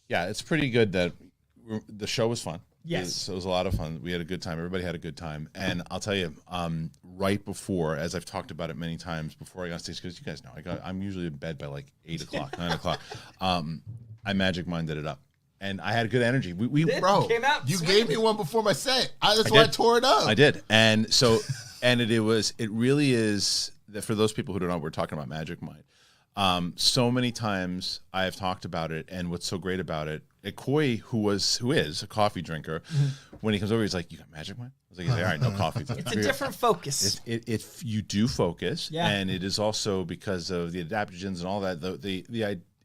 Yeah, it's pretty good that the show was fun. Yes. It was a lot of fun. We had a good time. Everybody had a good time. And I'll tell you, right before, as I've talked about it many times before I got stage, because you guys know I'm usually in bed by like 8 o'clock, 9 o'clock. I magic minded it up. And I had good energy. Bro, came out you swinging. gave me one before my set. That's why I tore it up. I did. And so, and it really is, that for those people who don't know, we're talking about Magic Mind. So many times I have talked about it, and what's so great about it, Coy, who is a coffee drinker, when he comes over, he's like, "You got Magic Mind?" I was like, "All right, no coffee." It's a different focus. You do focus, Yeah. and it is also because of the adaptogens and all that.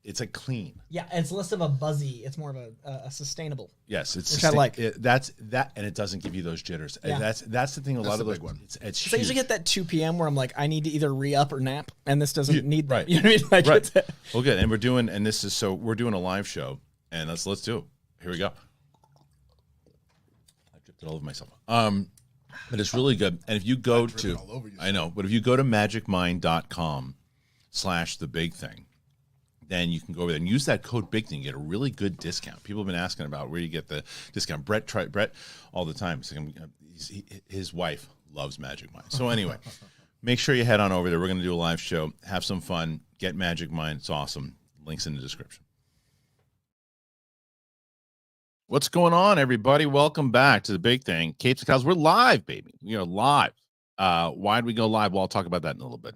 It's like clean. Yeah, it's less of a buzzy. It's more of a sustainable. Yes, it's Which I like. That's that, and it doesn't give you those jitters. Yeah. That's the thing. That's lot of the those big one. It's So I usually get that 2 p.m. where I'm like, I need to either re-up or nap, and this doesn't need that. right. You know what I mean? Like, Right. it's Well, good. And we're doing a live show, and let's do it. Here we go. I dripped it all over myself. But it's really good. And if you go to, all over you. I know, but if you go to magicmind.com/thebigthing, then you can go over there and use that code BIG THING. You get a really good discount. People have been asking about where you get the discount. Brett all the time. His wife loves Magic Mind. So anyway, make sure you head on over there. We're going to do a live show. Have some fun. Get Magic Mind. It's awesome. Links in the description. What's going on, everybody? Welcome back to the Big Thing. Capes and Cowls. We're live, baby. We are live. Why'd we go live? Well, I'll talk about that in a little bit.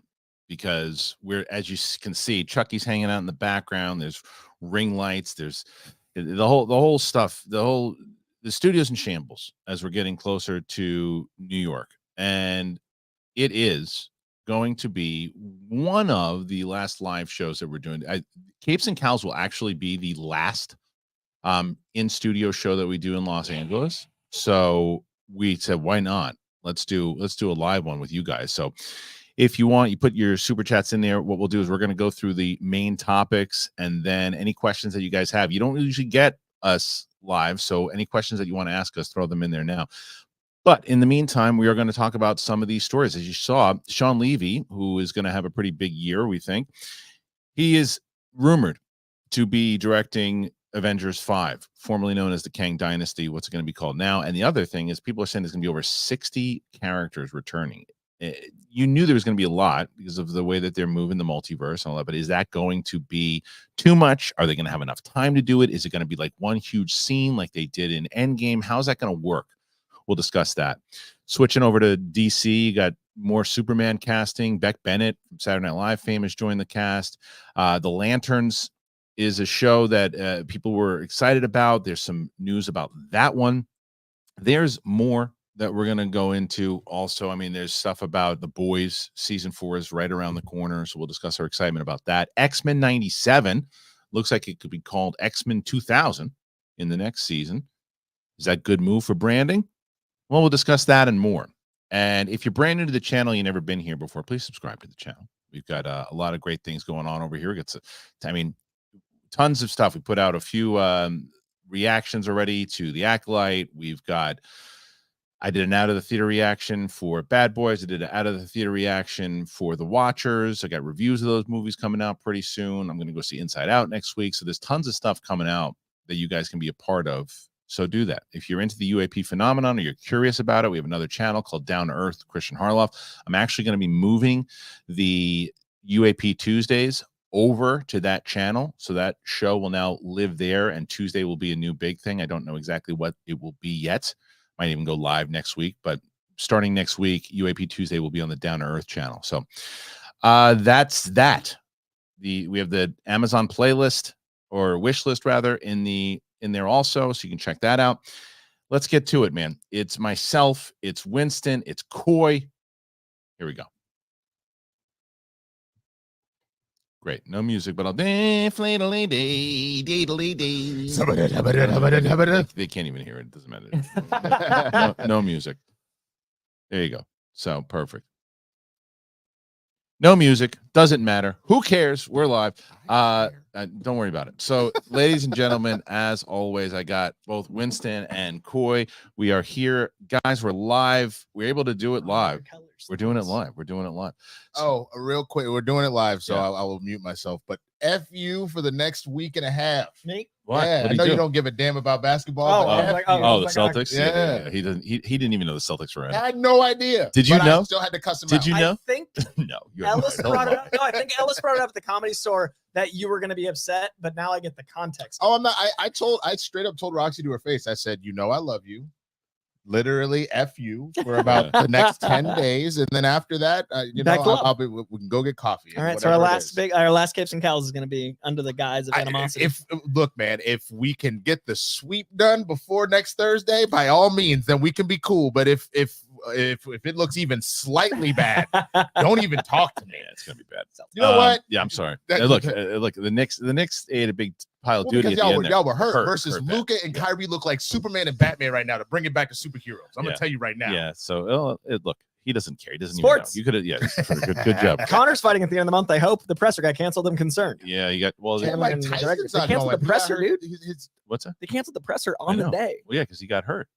Because as you can see, Chucky's hanging out in the background. There's ring lights. There's the whole stuff. The studio's in shambles as we're getting closer to New York, and it is going to be one of the last live shows that we're doing. Capes and Cowls will actually be the last in studio show that we do in Los Angeles. So we said, why not? Let's do a live one with you guys. So. If you want, you put your super chats in there. What we'll do is we're going to go through the main topics, and then any questions that you guys have. You don't usually get us live, so any questions that you want to ask us, throw them in there now. But in the meantime, we are going to talk about some of these stories. As you saw, Shawn Levy, who is going to have a pretty big year, we think, he is rumored to be directing Avengers 5, formerly known as the Kang Dynasty. What's it going to be called now? And the other thing is people are saying there's going to be over 60 characters returning. You knew there was going to be a lot because of the way that they're moving the multiverse and all that, but is that going to be too much? Are they going to have enough time to do it? Is it going to be like one huge scene like they did in Endgame? How's that going to work? We'll discuss that. Switching over to DC, you got more Superman casting. Beck Bennett from Saturday Night Live fame has joined the cast. The Lanterns is a show that people were excited about. There's some news about that one. There's more that we're going to go into also. I mean, there's stuff about The Boys. Season 4 is right around the corner, so we'll discuss our excitement about that. X-Men 97 looks like it could be called X-Men 2000 in the next season. Is that a good move for branding? Well, we'll discuss that and more. And if you're brand new to the channel, you've never been here before, please subscribe to the channel. We've got a lot of great things going on over here. Tons of stuff. We put out a few reactions already to The Acolyte. I did an out of the theater reaction for Bad Boys. I did an out of the theater reaction for The Watchers. I got reviews of those movies coming out pretty soon. I'm going to go see Inside Out next week. So there's tons of stuff coming out that you guys can be a part of. So do that. If you're into the UAP phenomenon or you're curious about it, we have another channel called Down to Earth, Kristian Harloff. I'm actually going to be moving the UAP Tuesdays over to that channel. So that show will now live there, and Tuesday will be a new big thing. I don't know exactly what it will be yet. Might even go live next week, but starting next week, UAP Tuesday will be on the Down to Earth channel. So that's that. We have the Amazon playlist or wish list rather in there also, so you can check that out. Let's get to it, man. It's myself, it's Winston, it's Coy. Here we go. Great, no music, but I'll they can't even hear it. It doesn't matter. No music. There you go. So perfect. No music, doesn't matter. Who cares? We're live. Don't worry about it. So, ladies and gentlemen, as always, I got both Winston and Coy. We are here, guys. We're live. We're able to do it live. We're doing it live. So, Real quick, we're doing it live, so Yeah. I will mute myself. But F you for the next week and a half. Me? What? Yeah, What'd I he know do? you don't give a damn about basketball. Oh, but I was F like, you. Oh, the was like, Celtics. yeah. He doesn't. He didn't even know the Celtics were in I it. had no idea. Did you but know? I still had to cuss him Did out. you know? I think No. You had Ellis no brought it idea. up. No, I think Ellis brought it up at the Comedy Store that you were going to be upset, but now I get the context. Oh, I'm not. I straight up told Roxy to her face. I said, I love you. Literally F you for about the next 10 days. And then after that, we can go get coffee. All right. So our last Capes and Cowls is going to be under the guise of animosity. Look, man, if we can get the sweep done before next Thursday, by all means, then we can be cool. But if it looks even slightly bad, don't even talk to me. Yeah, it's gonna be bad. You know what? Yeah, I'm sorry. Look, the Knicks ate a big pile of duty. Because y'all were hurt versus Luka and Kyrie look like Superman and Batman right now to bring it back to superheroes. I'm gonna tell you right now. Yeah. So look, he doesn't care. He doesn't Sports. even know. You could have. Good job. Connor's fighting at the end of the month. I hope the presser got canceled. I'm concerned. Yeah, you got. Well, They canceled the presser, dude. What's that? They canceled the presser on the day. Well, yeah, because he got hurt.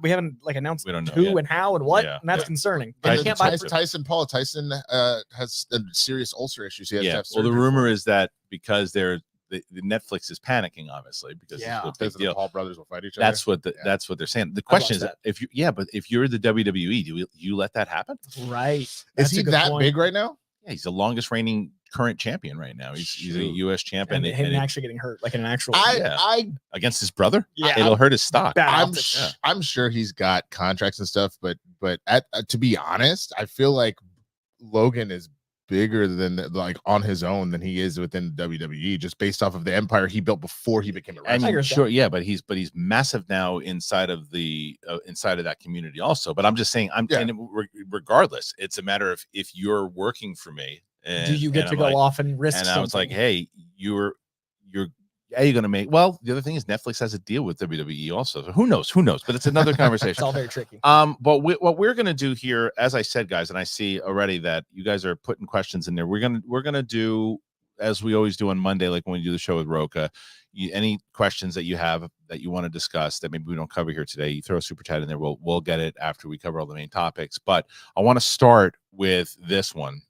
We haven't announced We don't know who yet. and how and what, and that's concerning. Tyson has serious ulcer issues. He has to have well, the surgery rumor is that because the Netflix is panicking, obviously, because the Paul brothers will fight each other. That's what they're saying. The question is, if you're the WWE, do you let that happen? Right? Is he that big right now? Yeah, he's the longest reigning current champion right now. He's a U.S. champion, and him actually getting hurt, like in an actual. Against his brother. Yeah, it'll hurt his stock. I'm sure he's got contracts and stuff, but to be honest, I feel like Logan is bigger than on his own than he is within WWE, just based off of the empire he built before he became a wrestler. And sure, yeah, but he's massive now inside of that community also. But I'm just saying, regardless, it's a matter of if you're working for me, do you get to go off and risk? And something? I was like, hey, you're going to make. Well, the other thing is Netflix has a deal with WWE also. So who knows? But it's another conversation. It's all very tricky. But what we're going to do here, as I said, guys, and I see already that you guys are putting questions in there. We're going to do, as we always do on Monday, like when we do the show with Roca, any questions that you have that you want to discuss that maybe we don't cover here today, you throw a super chat in there. We'll get it after we cover all the main topics. But I want to start with this one.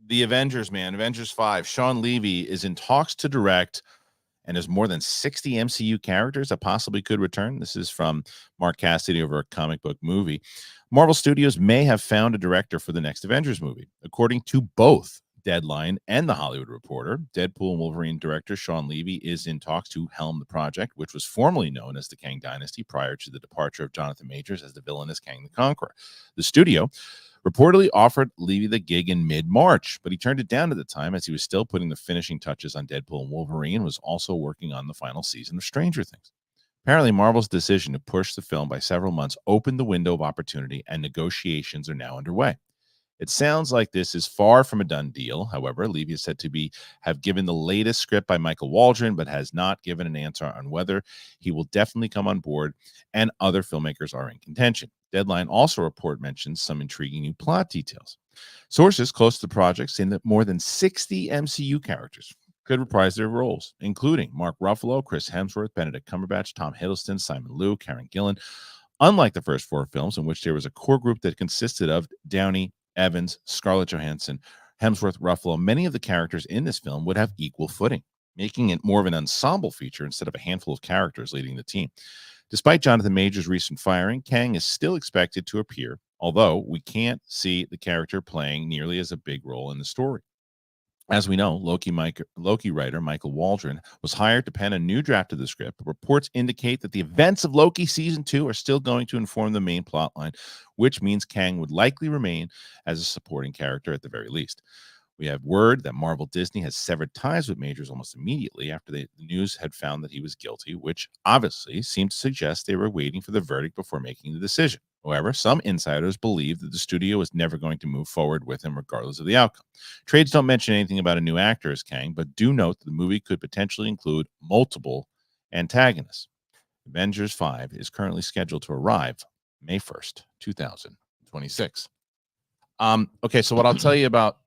The Avengers, man, Avengers 5. Shawn Levy is in talks to direct, and there's more than 60 MCU characters that possibly could return. This is from Mark Cassidy over a Comic Book Movie. Marvel Studios may have found a director for the next Avengers movie. According to both Deadline and The Hollywood Reporter, Deadpool and Wolverine director Shawn Levy is in talks to helm the project, which was formerly known as the Kang Dynasty prior to the departure of Jonathan Majors as the villainous Kang the Conqueror. The studio reportedly offered Levy the gig in mid-March, but he turned it down at the time as he was still putting the finishing touches on Deadpool and Wolverine and was also working on the final season of Stranger Things. Apparently, Marvel's decision to push the film by several months opened the window of opportunity, and negotiations are now underway. It sounds like this is far from a done deal. However, Levy is said to have given the latest script by Michael Waldron, but has not given an answer on whether he will definitely come on board, and other filmmakers are in contention. Deadline also mentions some intriguing new plot details. Sources close to the project say that more than 60 MCU characters could reprise their roles, including Mark Ruffalo, Chris Hemsworth, Benedict Cumberbatch, Tom Hiddleston, Simon Liu, Karen Gillan. Unlike the first 4 films, in which there was a core group that consisted of Downey, Evans, Scarlett Johansson, Hemsworth, Ruffalo, many of the characters in this film would have equal footing, making it more of an ensemble feature instead of a handful of characters leading the team. Despite Jonathan Majors' recent firing, Kang is still expected to appear, although we can't see the character playing nearly as a big role in the story. As we know, Loki writer Michael Waldron was hired to pen a new draft of the script, but reports indicate that the events of Loki Season 2 are still going to inform the main plotline, which means Kang would likely remain as a supporting character at the very least. We have word that Marvel Disney has severed ties with Majors almost immediately after the news had found that he was guilty, which obviously seemed to suggest they were waiting for the verdict before making the decision. However, some insiders believe that the studio was never going to move forward with him regardless of the outcome. Trades don't mention anything about a new actor as Kang, but do note that the movie could potentially include multiple antagonists. Avengers 5 is currently scheduled to arrive May 1st, 2026. Okay, so what I'll tell you about,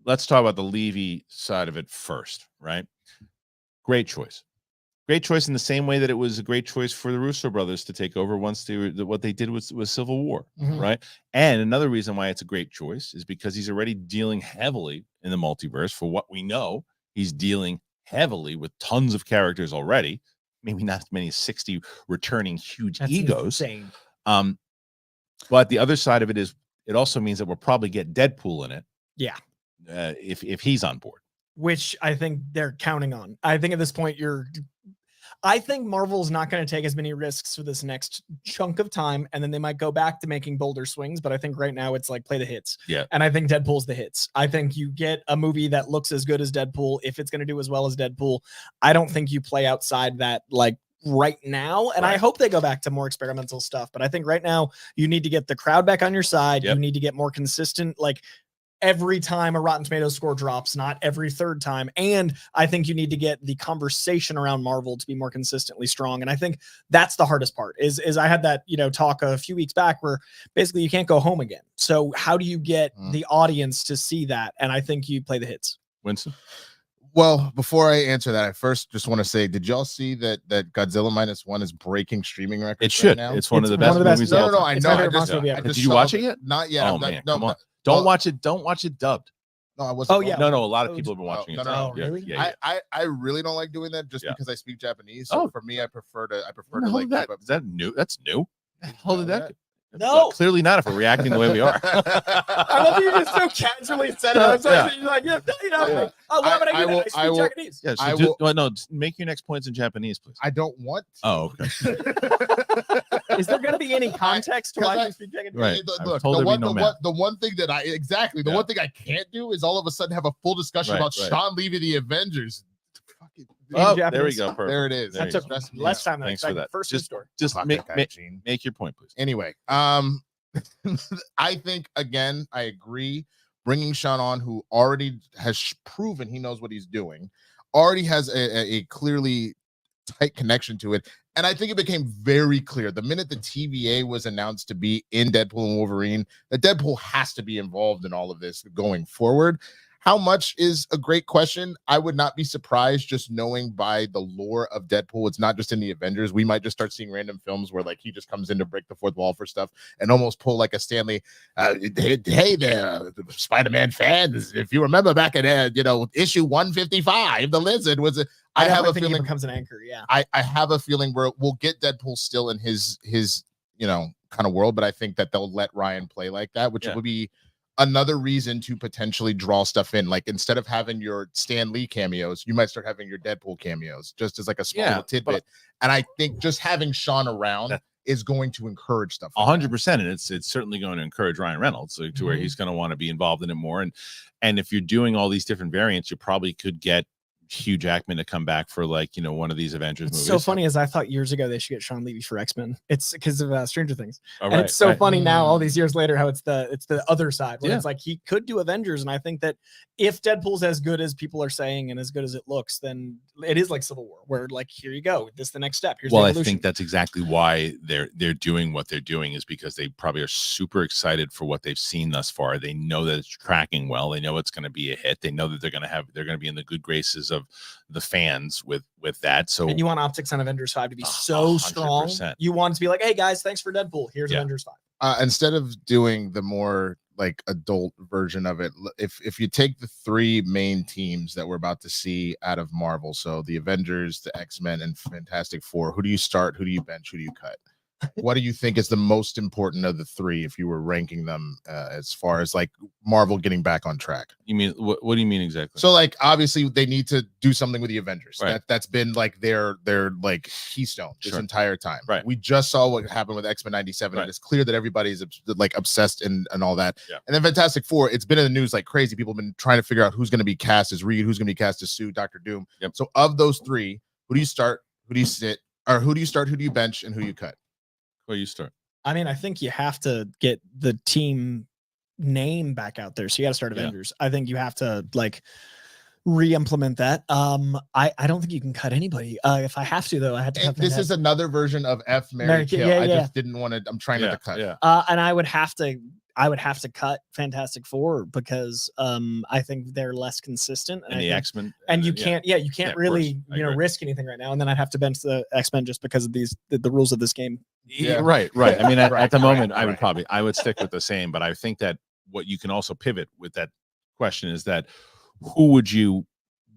let's talk about the Levy side of it first, right? Great choice. Great choice in the same way that it was a great choice for the Russo brothers to take over once what they did was Civil War, right? And another reason why it's a great choice is because he's already dealing heavily in the multiverse. For what we know, he's dealing heavily with tons of characters already. Maybe not as many as 60 returning huge egos. Insane. But the other side of it is it also means that we'll probably get Deadpool in it. Yeah. If he's on board. Which I think they're counting on. I think at this point I think Marvel's not going to take as many risks for this next chunk of time, and then they might go back to making bolder swings. But I think right now it's like play the hits. Yeah. And I think Deadpool's the hits. I think you get a movie that looks as good as Deadpool if it's going to do as well as Deadpool. I don't think you play outside that like right now. And I hope they go back to more experimental stuff. But I think right now you need to get the crowd back on your side. Yep. You need to get more consistent, like every time a Rotten Tomatoes score drops, not every third time. And I think you need to get the conversation around Marvel to be more consistently strong. And I think that's the hardest part is I had that, talk a few weeks back where basically you can't go home again. So how do you get the audience to see that? And I think you play the hits. Winston? Well, before I answer that, I first just want to say, did y'all see that Godzilla -1 is breaking streaming records? It should. Right now? it's one of the best movies. No, I know. Did you watch it yet? Not yet. Oh, man, come on. Don't watch it. Don't watch it dubbed. No, I wasn't. Oh yeah. No. A lot of people have been watching it. No, really? Yeah. I really don't like doing that just because I speak Japanese. So for me, I prefer to like that. Is that new? That's new. How did that? No, clearly not. If we're reacting the way we are. I love you just so casually said it. I'm sorry. You're like, why would I do that? I speak Japanese. Yeah, so just make your next points in Japanese, please. I don't want to. Oh, okay. Is there going to be any context to why you speak Japanese? Right. Look, the one thing that the one thing I can't do is all of a sudden have a full discussion about Shawn Levy, the Avengers. Oh, there we go. Perfect. There it is. That took less time than Thanks for that. First story. Just make your point, please. Anyway, I think again, I agree. Bringing Shawn on, who already has proven he knows what he's doing, already has a clearly tight connection to it, and I think it became very clear the minute the TVA was announced to be in Deadpool and Wolverine that Deadpool has to be involved in all of this going forward. How much is a great question. I would not be surprised just knowing by the lore of Deadpool. It's not just in the Avengers. We might just start seeing random films where like he just comes in to break the fourth wall for stuff and almost pull like a Stanley. Hey there, Spider-Man fans. If you remember back in issue 155, the Lizard was a. I have a feeling he becomes an anchor. Yeah, I have a feeling where we'll get Deadpool still in his kind of world, but I think that they'll let Ryan play like that, which will be another reason to potentially draw stuff in. Like instead of having your Stan Lee cameos, you might start having your Deadpool cameos just as like a small little tidbit. And I think just having Shawn around is going to encourage stuff. 100%. And it's certainly going to encourage Ryan Reynolds to where he's going to want to be involved in it more. And if you're doing all these different variants, you probably could get Hugh Jackman to come back for one of these Avengers movies. So funny as I thought years ago they should get Shawn Levy for X-Men. It's because of Stranger Things. And it's so funny now, all these years later, how it's the other side where it's like he could do Avengers. And I think that if Deadpool's as good as people are saying and as good as it looks, then it is like Civil War, where like here you go, this is the next step. Here's the evolution. I think that's exactly why they're doing what they're doing, is because they probably are super excited for what they've seen thus far. They know that it's tracking well. They know it's going to be a hit. They know that they're going to be in the good graces of the fans with that. So and you want optics on Avengers 5 to be so 100%. Strong. You want it to be like, hey guys, thanks for Deadpool. Here's Avengers 5. Instead of doing the more like adult version of it, if you take the three main teams that we're about to see out of Marvel, so the Avengers, the X-Men, and Fantastic Four, who do you start? Who do you bench? Who do you cut? What do you think is the most important of the three if you were ranking them as far as like Marvel getting back on track? You mean what do you mean exactly? So like obviously they need to do something with the Avengers. Right. That's been like their like keystone this entire time. Right. We just saw what happened with X-Men 97. And it's clear that everybody's like obsessed and all that. Yeah. And then Fantastic Four, it's been in the news like crazy. People have been trying to figure out who's going to be cast as Reed, who's going to be cast as Sue, Dr. Doom. Yep. So of those three, who do you start? Who do you sit? Or who do you start? Who do you bench? And who do you cut? Well, you start. I mean, I think you have to get the team name back out there. So you got to start Avengers. I think you have to like re-implement that. I don't think you can cut anybody. If I have to, though, I had to cut. This is another version of F Mary Kill. I just didn't want to. I'm trying not to cut. Yeah. And I would have to cut Fantastic Four because I think they're less consistent. And the X-Men. And you can't really risk anything right now. And then I'd have to bench the X-Men just because of the rules of this game. Yeah, right. I mean, at the moment, I would stick with the same. But I think that what you can also pivot with that question is that who would you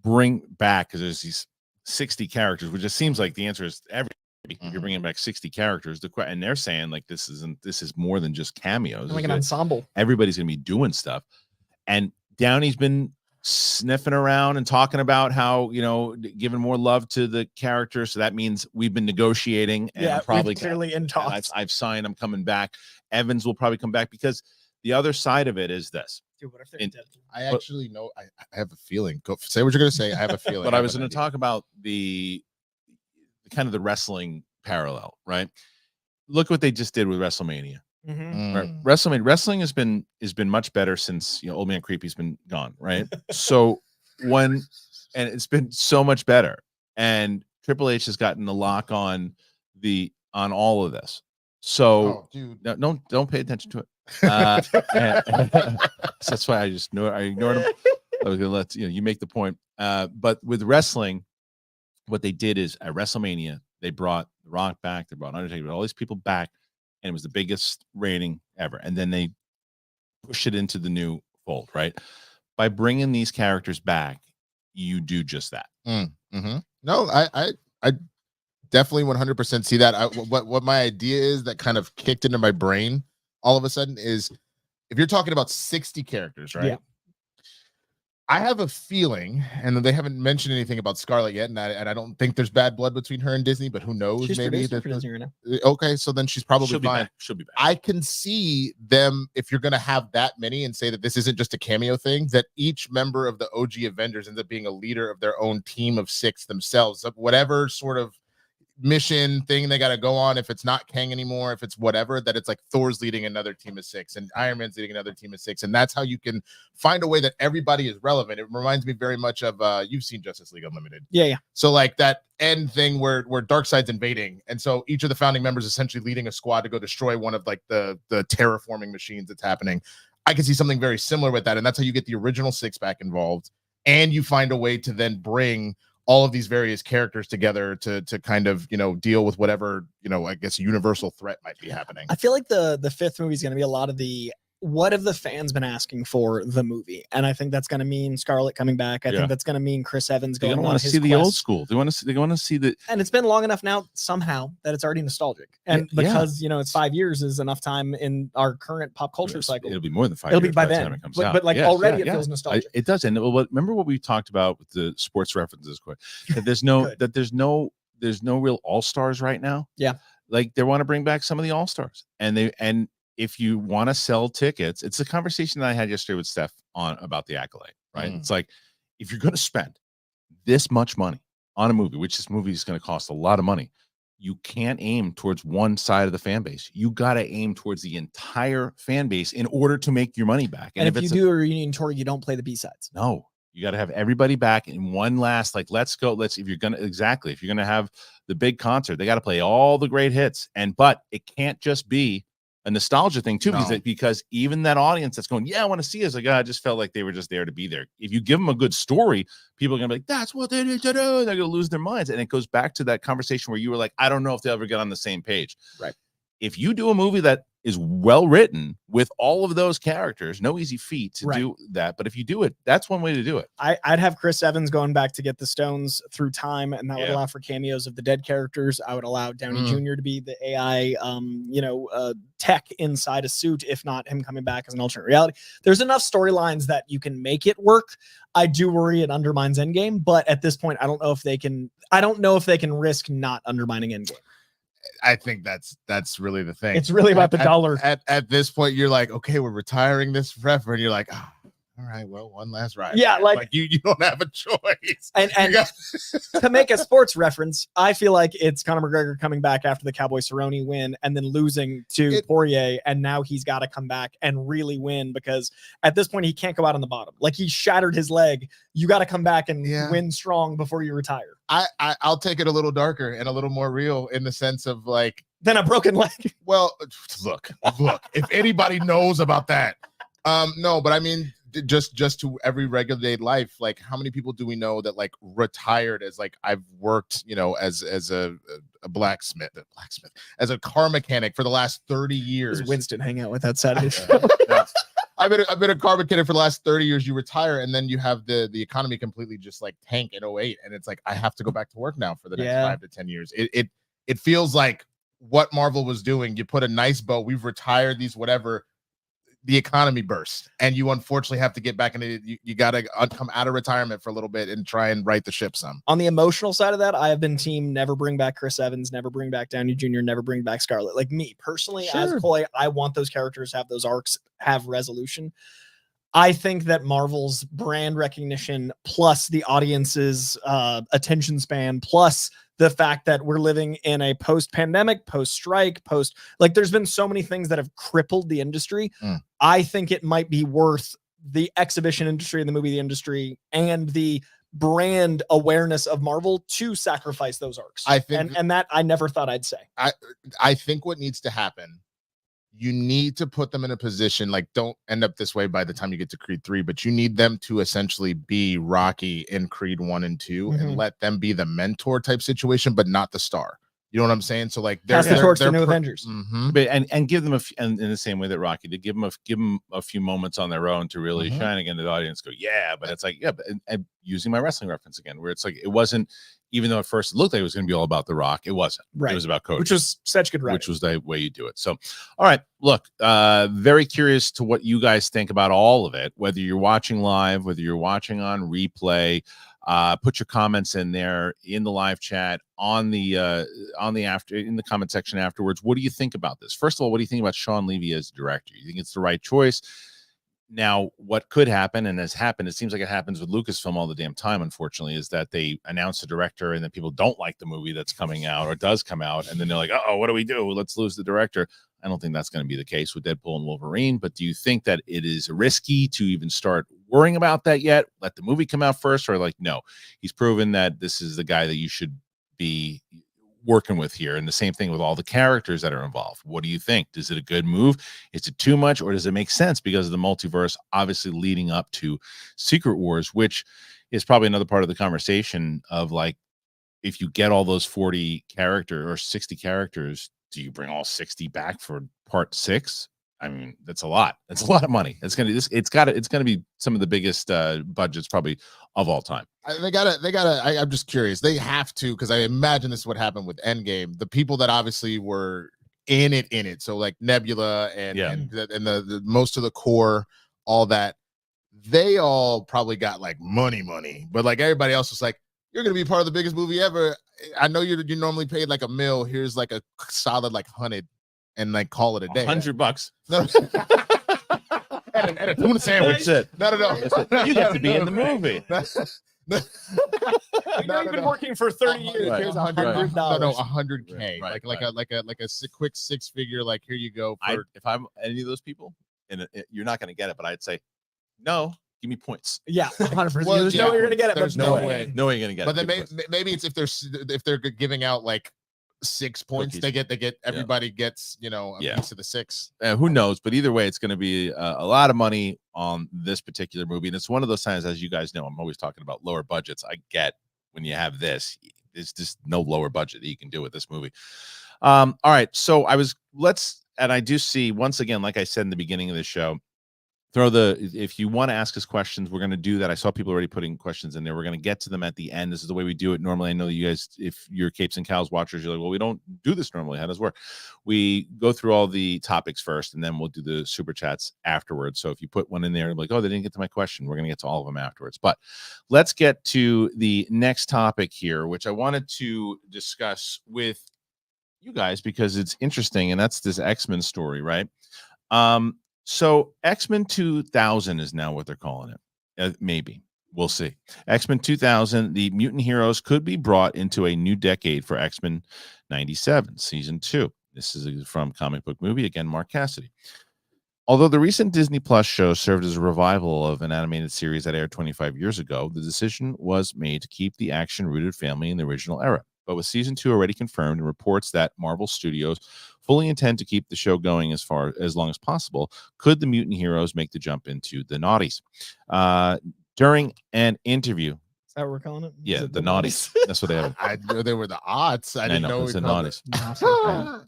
bring back, because there's these 60 characters, which just seems like the answer is every. If you're bringing back 60 characters, and they're saying like this is more than just cameos. Like an ensemble. Everybody's gonna be doing stuff, and Downey's been sniffing around and talking about how, you know, giving more love to the character. So that means we've been negotiating, and I'm probably clearly in talks. I've signed. I'm coming back. Evans will probably come back, because the other side of it is this. Dude, what if they're dead? I actually know. I have a feeling. Go say what you're gonna say. I have a feeling. But I was going to talk about the kind of the wrestling parallel, right? Look what they just did with WrestleMania. Right? Wrestling has been much better since, you know, Old Man Creepy's been gone, right? So and it's been so much better, and Triple H has gotten the lock on all of this. So dude, no, don't pay attention to it. So that's why I ignored him. I was gonna let you make the point. But with wrestling, what they did is at WrestleMania, they brought The Rock back, they brought Undertaker, all these people back, and it was the biggest rating ever. And then they push it into the new fold, right? By bringing these characters back, you do just that. No, I definitely 100% see that. What my idea is that kind of kicked into my brain all of a sudden is, if you're talking about 60 characters, right? Yeah. I have a feeling, and they haven't mentioned anything about Scarlett yet, and I don't think there's bad blood between her and Disney, but who knows? She's maybe for Disney right now. Okay, so then she's probably fine. She'll be back. I can see them, if you're going to have that many and say that this isn't just a cameo thing, that each member of the OG Avengers ends up being a leader of their own team of 6 themselves. Whatever sort of mission thing they got to go on, if it's not Kang anymore, if it's whatever, that it's like Thor's leading another team of 6 and Iron Man's leading another team of 6, and that's how you can find a way that everybody is relevant. It reminds me very much of you've seen Justice League Unlimited. Yeah. So like that end thing where Darkseid's invading, and so each of the founding members essentially leading a squad to go destroy one of like the terraforming machines that's happening. I can see something very similar with that, and that's how you get the original 6 back involved, and you find a way to then bring all of these various characters together to kind of, deal with whatever, I guess universal threat might be happening. I feel like the 5th movie is going to be a lot of the, what have the fans been asking for the movie? And I think that's going to mean Scarlett coming back. I think that's going to mean Chris Evans going on his quest. They want to see the old school. They want to see the. And it's been long enough now somehow that it's already nostalgic. And because, it's 5 years is enough time in our current pop culture cycle. It'll be more than 5 years. It'll be by then. It comes but, out. But like already it feels nostalgic. It does. And remember what we talked about with the sports references, that there's no there's no real all-stars right now. Yeah. Like they want to bring back some of the all-stars, and if you want to sell tickets, it's a conversation that I had yesterday with Steph about the Accolade, right? It's like, if you're going to spend this much money on a movie, which this movie is going to cost a lot of money, you can't aim towards one side of the fan base. You got to aim towards the entire fan base in order to make your money back. And if you do a reunion tour, you don't play the B-sides. No, you got to have everybody back in one last, like, let's go. If you're going to have the big concert, they got to play all the great hits. But it can't just be a nostalgia thing too, because even that audience that's going, I want to see us, like, I just felt like they were just there to be there. If you give them a good story, people are gonna be like, that's what they need to do. They're gonna lose their minds. And it goes back to that conversation where you were like, I don't know if they'll ever get on the same page. Right. If you do a movie that is well written with all of those characters, no easy feat to do that. But if you do it, that's one way to do it. I'd have Chris Evans going back to get the stones through time, and that would allow for cameos of the dead characters. I would allow Downey Jr. to be the AI, tech inside a suit, if not him coming back as an alternate reality. There's enough storylines that you can make it work. I do worry it undermines Endgame, but at this point, I don't know if they can risk not undermining Endgame. I think that's really the thing. It's really about the dollar. At this point, you're like, okay, we're retiring this forever, and you're like, all right, well, one last ride. Yeah, like you don't have a choice. And to make a sports reference, I feel like it's Conor McGregor coming back after the Cowboy Cerrone win and then losing to Poirier, and now he's got to come back and really win, because at this point he can't go out on the bottom. Like, he shattered his leg. You got to come back and win strong before you retire. I'll take it a little darker and a little more real, in the sense of like, then a broken leg. Well, look, if anybody knows about that, no, but I mean, just to every regular day life, like, how many people do we know that like retired as like, I've worked, as a blacksmith, as a car mechanic for the last 30 years. Does Winston hang out with that Saturday? I've been a car mechanic for the last 30 years. You retire, and then you have the economy completely just like tank in 08, and it's like I have to go back to work now for the next 5 to 10 years. It feels like what Marvel was doing. You put a nice bow. We've retired these whatever. The economy burst, and you unfortunately have to get back into it. You got to come out of retirement for a little bit and try and right the ship some. On the emotional side of that, I have been team never bring back Chris Evans, never bring back Downey Jr., never bring back Scarlet. Like me personally, as Coy, I want those characters to have those arcs, have resolution. I think that Marvel's brand recognition plus the audience's attention span plus the fact that we're living in a post-pandemic, post-strike, like there's been so many things that have crippled the industry. I think it might be worth the exhibition industry and the movie industry and the brand awareness of Marvel to sacrifice those arcs. I think, and that I never thought I'd say. I think what needs to happen, you need to put them in a position, like don't end up this way by the time you get to Creed 3, but you need them to essentially be Rocky in Creed 1 and 2 and let them be the mentor type situation, but not the star. You know what I'm saying? So like they're the new Avengers, but and give them and in the same way that Rocky did, give them a few moments on their own to really shine again. The audience go, yeah, but it's like, yeah, but and using my wrestling reference again, where it's like it wasn't, even though at first it looked like it was going to be all about The Rock, it wasn't. Right. It was about Cody, which was such good writing. Which was the way you do it. So, all right, look, very curious to what you guys think about all of it, whether you're watching live, whether you're watching on replay. Put your comments in there in the live chat in the comment section afterwards. What do you think about this? First of all, what do you think about Shawn Levy as director? You think it's the right choice? Now, what could happen and has happened, it seems like it happens with Lucasfilm all the damn time, unfortunately, is that they announce a director and then people don't like the movie that's coming out or does come out. And then they're like, oh, what do we do? Let's lose the director. I don't think that's going to be the case with Deadpool and Wolverine. But do you think that it is risky to even start worrying about that yet? Let the movie come out first, or like, no, he's proven that this is the guy that you should be working with here. And the same thing with all the characters that are involved. What do you think? Is it a good move? Is it too much, or does it make sense because of the multiverse obviously leading up to Secret Wars, which is probably another part of the conversation of like, if you get all those 40 characters or 60 characters, do you bring all 60 back for part 6? I mean, that's a lot. That's a lot of money. It's gonna be some of the biggest budgets probably of all time. They gotta. I'm just curious. They have to, because I imagine this is what happened with Endgame. The people that obviously were in it. So like Nebula and the most of the core, all that, they all probably got like money. But like everybody else was like, you're gonna be part of the biggest movie ever. I know you normally paid like $1 million. Here's like a solid like 100, and like call it a day. $100. No. and a tuna sandwich. That's it. No. You get to be in the movie. You've been working for 30 years. Right. Here's $100. No, $100K. Right. Like a quick 6-figure. Like, here you go. If I'm any of those people, and you're not going to get it, but I'd say no. Give me points. Yeah, 100%. Well, There's no way you're gonna get it. There's no way. No way you're gonna get it. But then maybe it's if they're giving out like 6 points, cookies. they get everybody gets a piece of the 6. Who knows? But either way, it's going to be a lot of money on this particular movie, and it's one of those times, as you guys know, I'm always talking about lower budgets. I get when you have this, there's just no lower budget that you can do with this movie. All right, so I do see once again, like I said in the beginning of the show. If you want to ask us questions, we're going to do that. I saw people already putting questions in there. We're going to get to them at the end. This is the way we do it normally. I know that you guys, if you're Capes and Cowls watchers, you're like, well, we don't do this normally. How does it work? We go through all the topics first, and then we'll do the super chats afterwards. So if you put one in there, like, oh, they didn't get to my question, we're going to get to all of them afterwards. But let's get to the next topic here, which I wanted to discuss with you guys because it's interesting, and that's this X-Men story, right? So X-Men 2000 is now what they're calling it. Maybe. We'll see. X-Men 2000, the mutant heroes could be brought into a new decade for X-Men 97, season 2. This is from Comic Book Movie. Again, Mark Cassidy. Although the recent Disney Plus show served as a revival of an animated series that aired 25 years ago, the decision was made to keep the action-rooted family in the original era. But with season 2 already confirmed and reports that Marvel Studios fully intend to keep the show going as long as possible, could the mutant heroes make the jump into the naughties? During an interview. Is that what we're calling it? Yeah, the naughties. That's what they have. I knew they were the odds. I didn't know it's the naughties.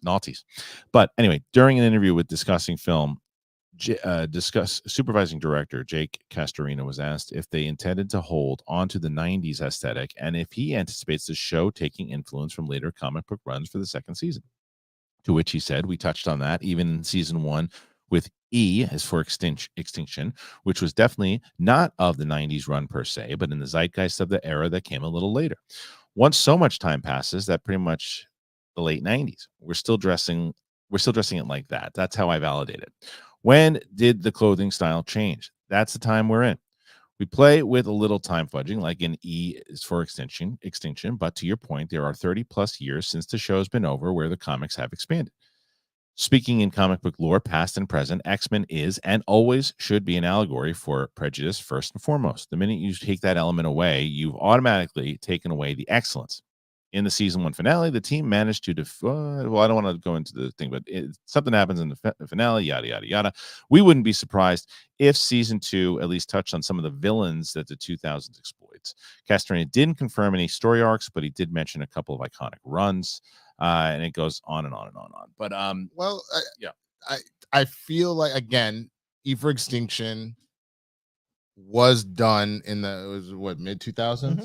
Naughties. But anyway, during an interview with Discussing Film, Supervising director Jake Castorina was asked if they intended to hold on to the 90s aesthetic and if he anticipates the show taking influence from later comic book runs for the second season. To which he said, we touched on that even in season 1 with E as for Extinction, which was definitely not of the 90s run per se, but in the zeitgeist of the era that came a little later. Once so much time passes that pretty much the late 90s, we're still dressing it like that. That's how I validate it. When did the clothing style change? That's the time we're in. We play with a little time fudging, like in E is for extinction. But to your point, there are 30 plus years since the show's been over where the comics have expanded. Speaking in comic book lore, past and present, X-Men is and always should be an allegory for prejudice first and foremost. The minute you take that element away, you've automatically taken away the excellence. In the season 1 finale, the team managed to well, I don't want to go into the thing, but something happens in the finale, yada, yada, yada. We wouldn't be surprised if season 2 at least touched on some of the villains that the 2000s exploits. Castorina didn't confirm any story arcs, but he did mention a couple of iconic runs, and it goes on and on and on and on. But well, yeah, I feel like, again, E for Extinction was done in mid 2000s. Mm-hmm.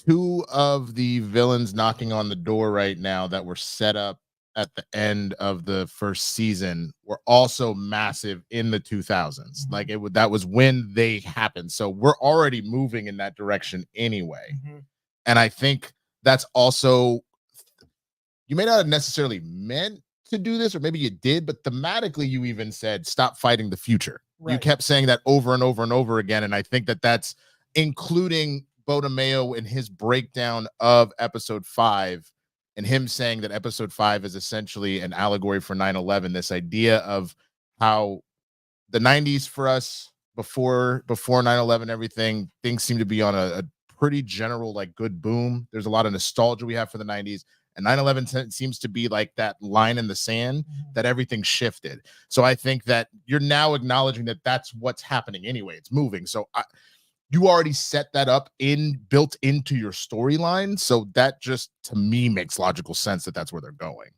2 of the villains knocking on the door right now that were set up at the end of the first season were also massive in the 2000s. Mm-hmm. Like that was when they happened. So we're already moving in that direction anyway. Mm-hmm. And I think that's also, you may not have necessarily meant to do this, or maybe you did, but thematically you even said, stop fighting the future. Right. You kept saying that over and over and over again. And I think that's including Mayo in his breakdown of episode 5 and him saying that episode 5 is essentially an allegory for 9/11, this idea of how the 90s for us before 9/11, everything, things seem to be on a pretty general, like, good boom. There's a lot of nostalgia we have for the 90s, and 9/11 seems to be like that line in the sand that everything shifted. So I think that you're now acknowledging that that's what's happening anyway. It's moving. So you already set that up built into your storyline. So that just, to me, makes logical sense that that's where they're going.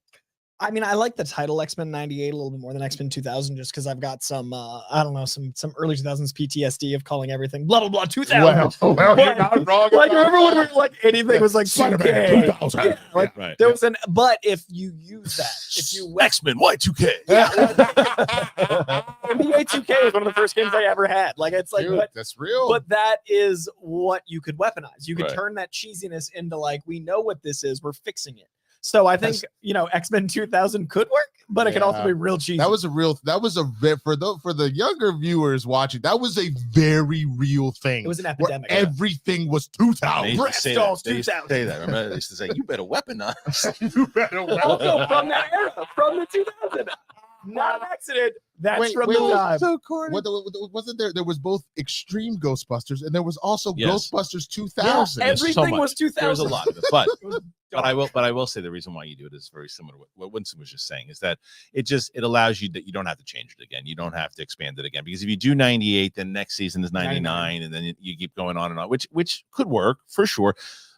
I mean, I like the title X-Men 98 a little bit more than X-Men 2000, just because I've got some, I don't know, some early 2000s PTSD of calling everything blah, blah, blah, 2000. Well, you're not wrong. Like, remember when we were like, anything was like Spider-Man 2000. Yeah, like, right. There was but if you use that, if you X-Men Y2K. Yeah. NBA 2K was one of the first games I ever had. Like, it's like, dude, that's real. But that is what you could weaponize. You could turn that cheesiness into, like, we know what this is, we're fixing it. So I think, X-Men 2000 could work, but it could also be real cheesy. For the younger viewers watching, that was a very real thing. It was an epidemic. Everything was 2000. Say that. Remember, they used to say, you better weaponize. You better weaponize. Also from that era, from the 2000. Not an accident. That's from the time. So corny. Wasn't there? There was both Extreme Ghostbusters and there was also Ghostbusters 2000. Yeah, everything was 2000. There was a lot of it, but I will say the reason why you do it is very similar to what Winston was just saying, is that it allows you that you don't have to change it again. You don't have to expand it again, because if you do 98, then next season is 99, and then you keep going on and on, which could work for sure.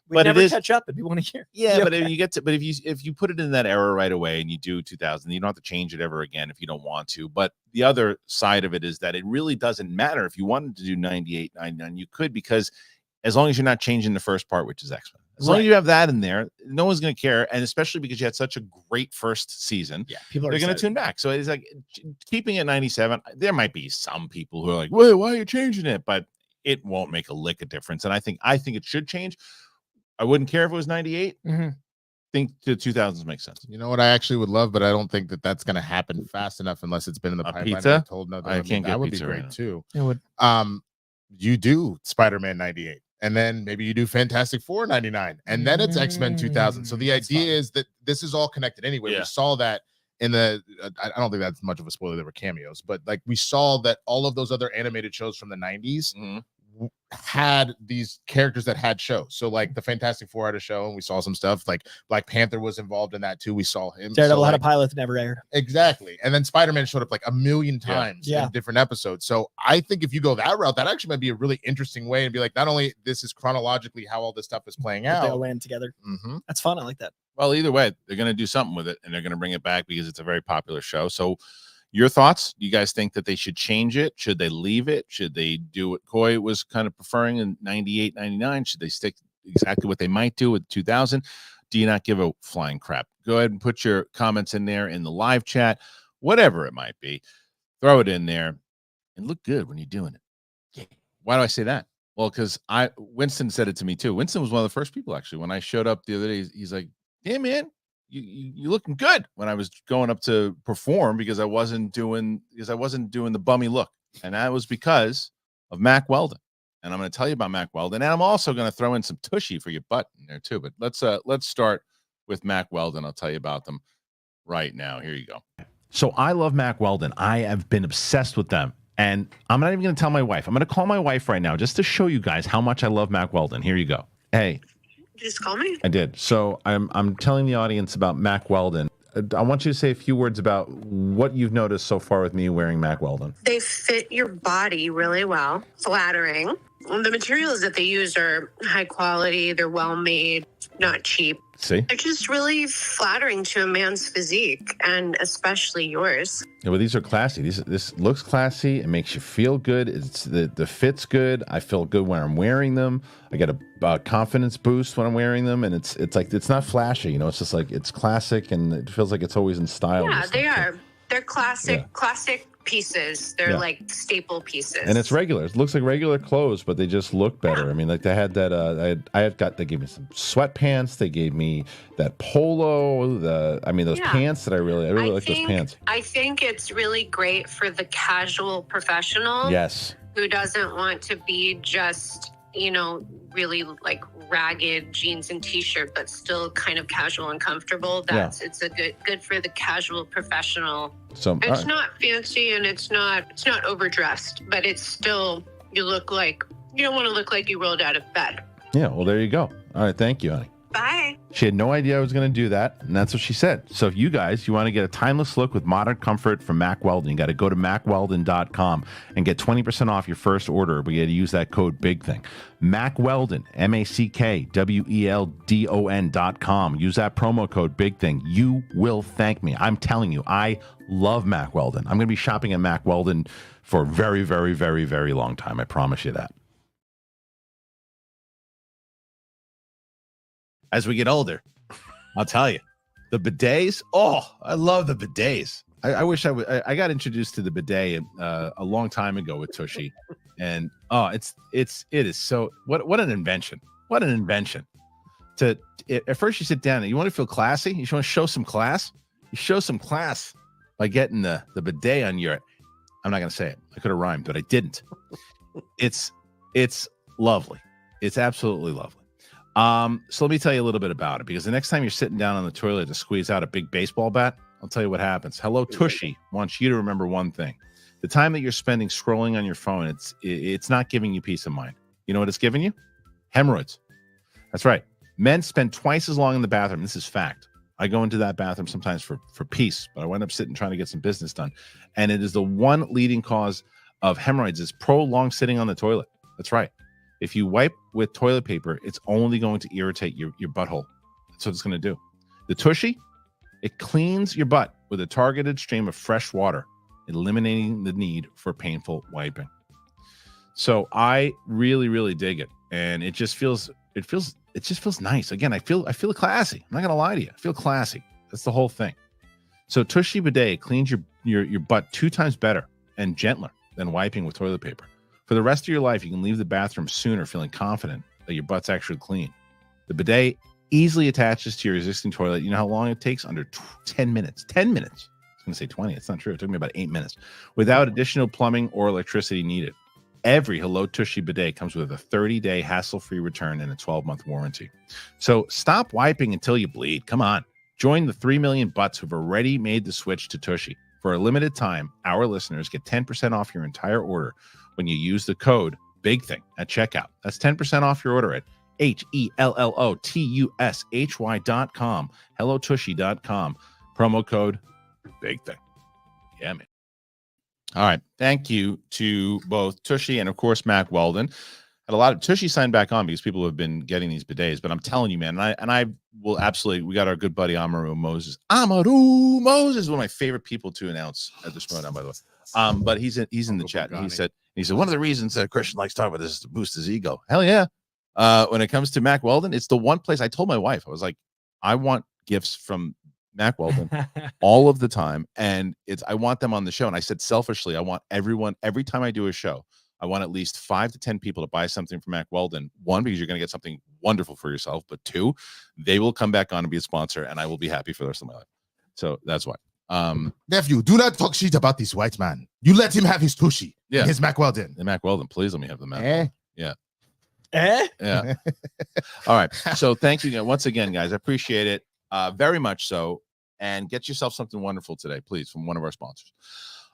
But never catch up if you want to hear. Yeah, but if you put it in that era right away and you do 2000, you don't have to change it ever again if you don't want to. But the other side of it is that it really doesn't matter. If you wanted to do 98, 99, you could, because as long as you're not changing the first part, which is X-Men. As long as you have that in there, no one's going to care. And especially because you had such a great first season, people are going to tune back. So it's like keeping it 97. There might be some people who are like, wait, why are you changing it? But it won't make a lick of difference. And I think it should change. I wouldn't care if it was 98. Mm-hmm. Think the 2000s makes sense. You know what I actually would love, but I don't think that's going to happen fast enough unless it's been in the pipeline. Pizza? I can't get that would be great too. It would. You do Spider-Man 98, and then maybe you do Fantastic Four 99, and then it's X-Men 2000. So the idea is that this is all connected anyway. We saw that in the I don't think that's much of a spoiler. There were cameos, but like we saw that all of those other animated shows from the 90s had these characters that had shows. So like the Fantastic Four had a show, and we saw some stuff. Like Black Panther was involved in that too. We saw him. Daredevil had a pilot that never aired. Exactly. And then Spider-Man showed up like a million times in different episodes. So I think if you go that route, that actually might be a really interesting way, and be like, not only this is chronologically how all this stuff is playing out, they all land together. That's fun. I like that. Well, either way, they're going to do something with it, and they're going to bring it back because it's a very popular show. So Your thoughts? You guys think that they should change it? Should they leave it? Should they do what Coy was kind of preferring in 98, 99? Should they stick exactly what they might do with 2000? Do you not give a flying crap? Go ahead and put your comments in there in the live chat, whatever it might be. Throw it in there and look good when you're doing it. Yeah. Why do I say that? Well, because Winston said it to me too. Winston was one of the first people, actually. When I showed up the other day, he's like, "Hey, man, you looking good." When I was going up to perform, because I wasn't doing the bummy look, and that was because of Mack Weldon. And I'm going to tell you about Mack Weldon, and I'm also going to throw in some tushy for your butt in there too. But let's start with Mack Weldon. I'll tell you about them right now. Here you go. So I love Mack Weldon. I have been obsessed with them. And I'm not even going to tell my wife. I'm going to call my wife right now just to show you guys how much I love Mack Weldon. Here you go. Hey. Just call me. I did. So I'm telling the audience about Mack Weldon. I want you to say a few words about what you've noticed so far with me wearing Mack Weldon. They fit your body really well. Flattering. The materials that they use are high quality. They're well made, not cheap. See? They're just really flattering to a man's physique, and especially yours. Yeah, well, these are classy. This looks classy. It makes you feel good. It's the fit's good. I feel good when I'm wearing them. I get a confidence boost when I'm wearing them, and it's like it's not flashy. You know, it's just like it's classic, and it feels like it's always in style. Yeah, they are. They're classic pieces. They're like staple pieces. And it's regular. It looks like regular clothes, but they just look better. I mean, like they had that. They gave me some sweatpants. They gave me that polo. Those pants that I really like those pants. I think it's really great for the casual professional. Yes. Who doesn't want to be just, really like ragged jeans and t-shirt, but still kind of casual and comfortable. It's a good for the casual professional. So it's not fancy and it's not overdressed, but it's still, you don't want to look like you rolled out of bed. Yeah, well, there you go. All right, thank you, honey. Bye. She had no idea I was going to do that, and that's what she said. So if you want to get a timeless look with modern comfort from Mack Weldon, you got to go to mackweldon.com and get 20% off your first order. But you got to use that code BIGTHING. Mack Weldon, MackWeldon.com. Use that promo code BIGTHING. You will thank me. I'm telling you, I love Mack Weldon. I'm going to be shopping at Mack Weldon for a very, very, very, very long time. I promise you that. As we get older, I'll tell you, the bidets. Oh, I love the bidets. I wish I got introduced to the bidet a long time ago with Tushy, and it is so what an invention. What an invention. At first you sit down and you want to feel classy. You just want to show some class. You show some class by getting the bidet on your. I'm not gonna say it. I could have rhymed, but I didn't. It's lovely. It's absolutely lovely. So let me tell you a little bit about it, because the next time you're sitting down on the toilet to squeeze out a big baseball bat, I'll tell you what happens. Hello Tushy wants you to remember one thing. The time that you're spending scrolling on your phone, it's not giving you peace of mind. You know what it's giving you? Hemorrhoids. That's right. Men spend twice as long in the bathroom. This is fact. I go into that bathroom sometimes for peace, but I wind up sitting trying to get some business done. And it is the one leading cause of hemorrhoids is prolonged sitting on the toilet. That's right. If you wipe with toilet paper, it's only going to irritate your butthole. That's what it's going to do. The Tushy, it cleans your butt with a targeted stream of fresh water, eliminating the need for painful wiping. So I really, really dig it. And it just feels nice. Again, I feel classy. I'm not going to lie to you. I feel classy. That's the whole thing. So Tushy Bidet cleans your butt 2 times better and gentler than wiping with toilet paper. For the rest of your life, you can leave the bathroom sooner feeling confident that your butt's actually clean. The bidet easily attaches to your existing toilet. You know how long it takes? Under 10 minutes. 10 minutes. I was going to say 20. It's not true. It took me about 8 minutes. Without additional plumbing or electricity needed. Every Hello Tushy bidet comes with a 30-day hassle-free return and a 12-month warranty. So stop wiping until you bleed. Come on. Join the 3 million butts who've already made the switch to Tushy. For a limited time, our listeners get 10% off your entire order when you use the code BIGTHING at checkout. That's 10% off your order at HELLOTUSHY.com, HelloTushy.com. Promo code BIGTHING. Yeah, man. All right. Thank you to both Tushy and, of course, Mack Weldon. had a lot of Tushy signed back on because people have been getting these bidets. But I'm telling you, man, and I will absolutely. We got our good buddy Amaru Moses. Amaru Moses is one of my favorite people to announce at the Schmodown, by the way. But he's in the chat. And he said one of the reasons that Kristian likes talking about this is to boost his ego. Hell yeah. When it comes to Mack Weldon, it's the one place I told my wife, I was like, I want gifts from Mack Weldon all of the time, and I want them on the show. And I said selfishly, I want everyone every time I do a show, I want at least 5 to 10 people to buy something from Mack Weldon. One, because you're going to get something wonderful for yourself, but 2, they will come back on and be a sponsor, and I will be happy for the rest of my life. So that's why. Nephew, do not talk shit about this white man. You let him have his Tushy. Yeah, his Mack Weldon. The Mack Weldon, please let me have the Mack. Yeah. Yeah. All right. So thank you once again, guys. I appreciate it very much so. And get yourself something wonderful today, please, from one of our sponsors.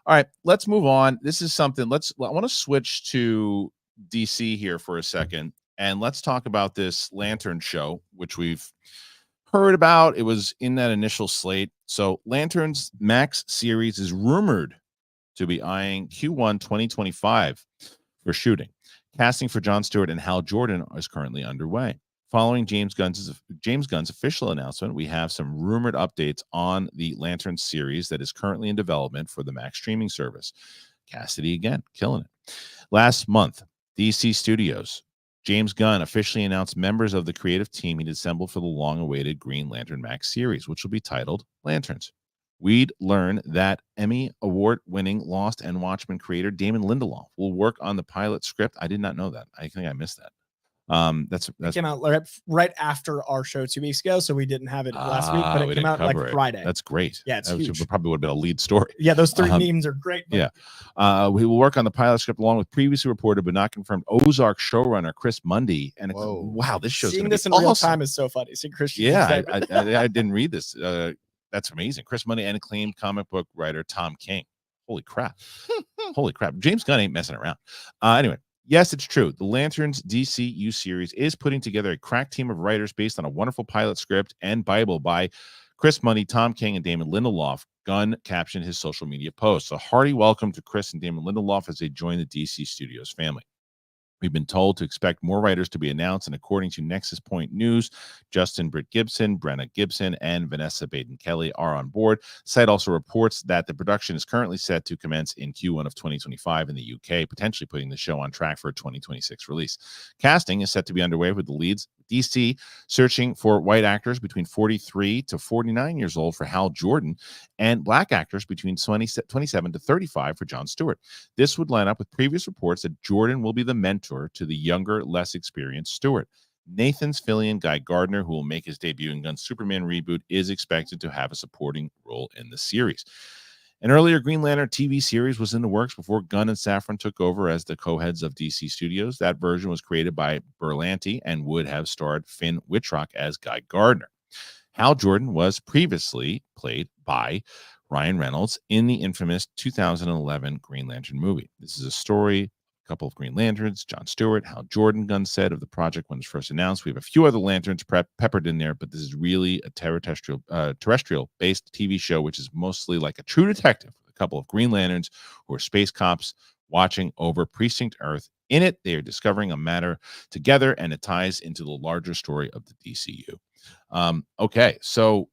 All right, let's move on. This is something. I want to switch to DC here for a second, and let's talk about this Lantern show, which we've heard about. It was in that initial slate. So Lantern's Max series is rumored to be eyeing Q1 2025 for shooting. Casting for Jon Stewart and Hal Jordan is currently underway. Following James Gunn's official announcement, we have some rumored updates on the Lantern series that is currently in development for the Max streaming service. Cassidy again, killing it. Last month, DC Studios, James Gunn officially announced members of the creative team he'd assembled for the long-awaited Green Lantern Max series, which will be titled Lanterns. We'd learn that Emmy Award-winning Lost and Watchmen creator Damon Lindelof will work on the pilot script. I did not know that. I think I missed that. That's came out right after our show 2 weeks ago, so we didn't have it last week, but it came out like Friday. That's great. Yeah, it's huge. Probably would have been a lead story. Yeah, those 3 memes are great. Yeah, we will work on the pilot script along with previously reported but not confirmed Ozark showrunner Chris Mundy. And wow, this show's seeing this in real time is so funny. See Kristian. Yeah, I didn't read this. That's amazing. Chris Mundy and acclaimed comic book writer Tom King. Holy crap! Holy crap! James Gunn ain't messing around. Anyway. Yes, it's true. The Lanterns DCU series is putting together a crack team of writers based on a wonderful pilot script and Bible by Chris Mundy, Tom King, and Damon Lindelof. Gunn captioned his social media post. A hearty welcome to Chris and Damon Lindelof as they join the DC Studios family. We've been told to expect more writers to be announced, and according to Nexus Point News, Justin Britt Gibson, Brenna Gibson, and Vanessa Baden-Kelly are on board. The site also reports that the production is currently set to commence in Q1 of 2025 in the UK, potentially putting the show on track for a 2026 release. Casting is set to be underway with the leads DC searching for white actors between 43 to 49 years old for Hal Jordan and black actors between 27 to 35 for Jon Stewart. This would line up with previous reports that Jordan will be the mentor to the younger, less experienced Stewart. Nathan Fillion, Guy Gardner, who will make his debut in Gunn's Superman reboot, is expected to have a supporting role in the series. An earlier Green Lantern TV series was in the works before Gunn and Safran took over as the co-heads of DC Studios. That version was created by Berlanti and would have starred Finn Wittrock as Guy Gardner. Hal Jordan was previously played by Ryan Reynolds in the infamous 2011 Green Lantern movie. This is a story, a couple of Green Lanterns, Jon Stewart, Hal Jordan, Gunn said of the project when it was first announced. We have a few other lanterns peppered in there, but this is really a terrestrial-based TV show, which is mostly like a True Detective, with a couple of Green Lanterns who are space cops watching over Precinct Earth. In it, they are discovering a matter together, and it ties into the larger story of the DCU. Okay, so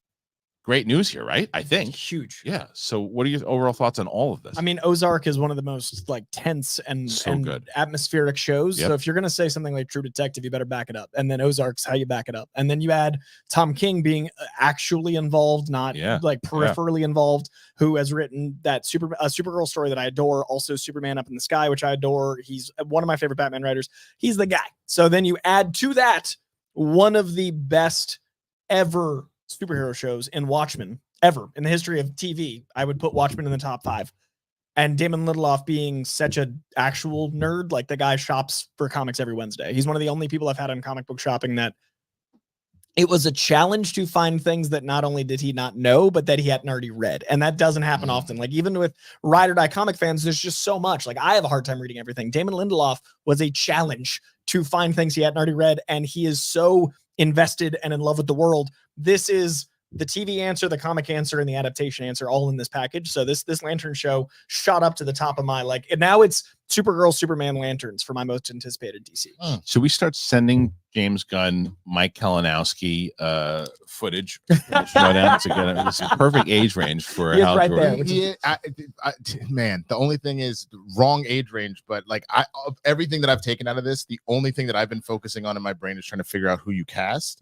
great news here, right? I think huge. Yeah. So what are your overall thoughts on all of this? I mean, Ozark is one of the most like tense and good atmospheric shows. Yep. So if you're going to say something like True Detective, you better back it up. And then Ozark's how you back it up. And then you add Tom King being actually involved, not like peripherally involved, who has written that Supergirl story that I adore. Also Superman Up in the Sky, which I adore. He's one of my favorite Batman writers. He's the guy. So then you add to that one of the best ever superhero shows in Watchmen ever in the history of TV. I would put Watchmen in the top 5. And Damon Lindelof being such an actual nerd, like the guy shops for comics every Wednesday. He's one of the only people I've had on comic book shopping that it was a challenge to find things that not only did he not know, but that he hadn't already read. And that doesn't happen often. Like even with ride or die comic fans, there's just so much. Like I have a hard time reading everything. Damon Lindelof was a challenge to find things he hadn't already read. And he is so invested and in love with the world. This is the TV answer, the comic answer, and the adaptation answer all in this package. So this Lantern show shot up to the top of my and now it's Supergirl, Superman, Lanterns for my most anticipated DC. Should we start sending James Gunn, Mike Kalinowski footage? It's a perfect age range for He is Hal right Jordan. there. Man, the only thing is wrong age range. But like of everything that I've taken out of this, the only thing that I've been focusing on in my brain is trying to figure out who you cast.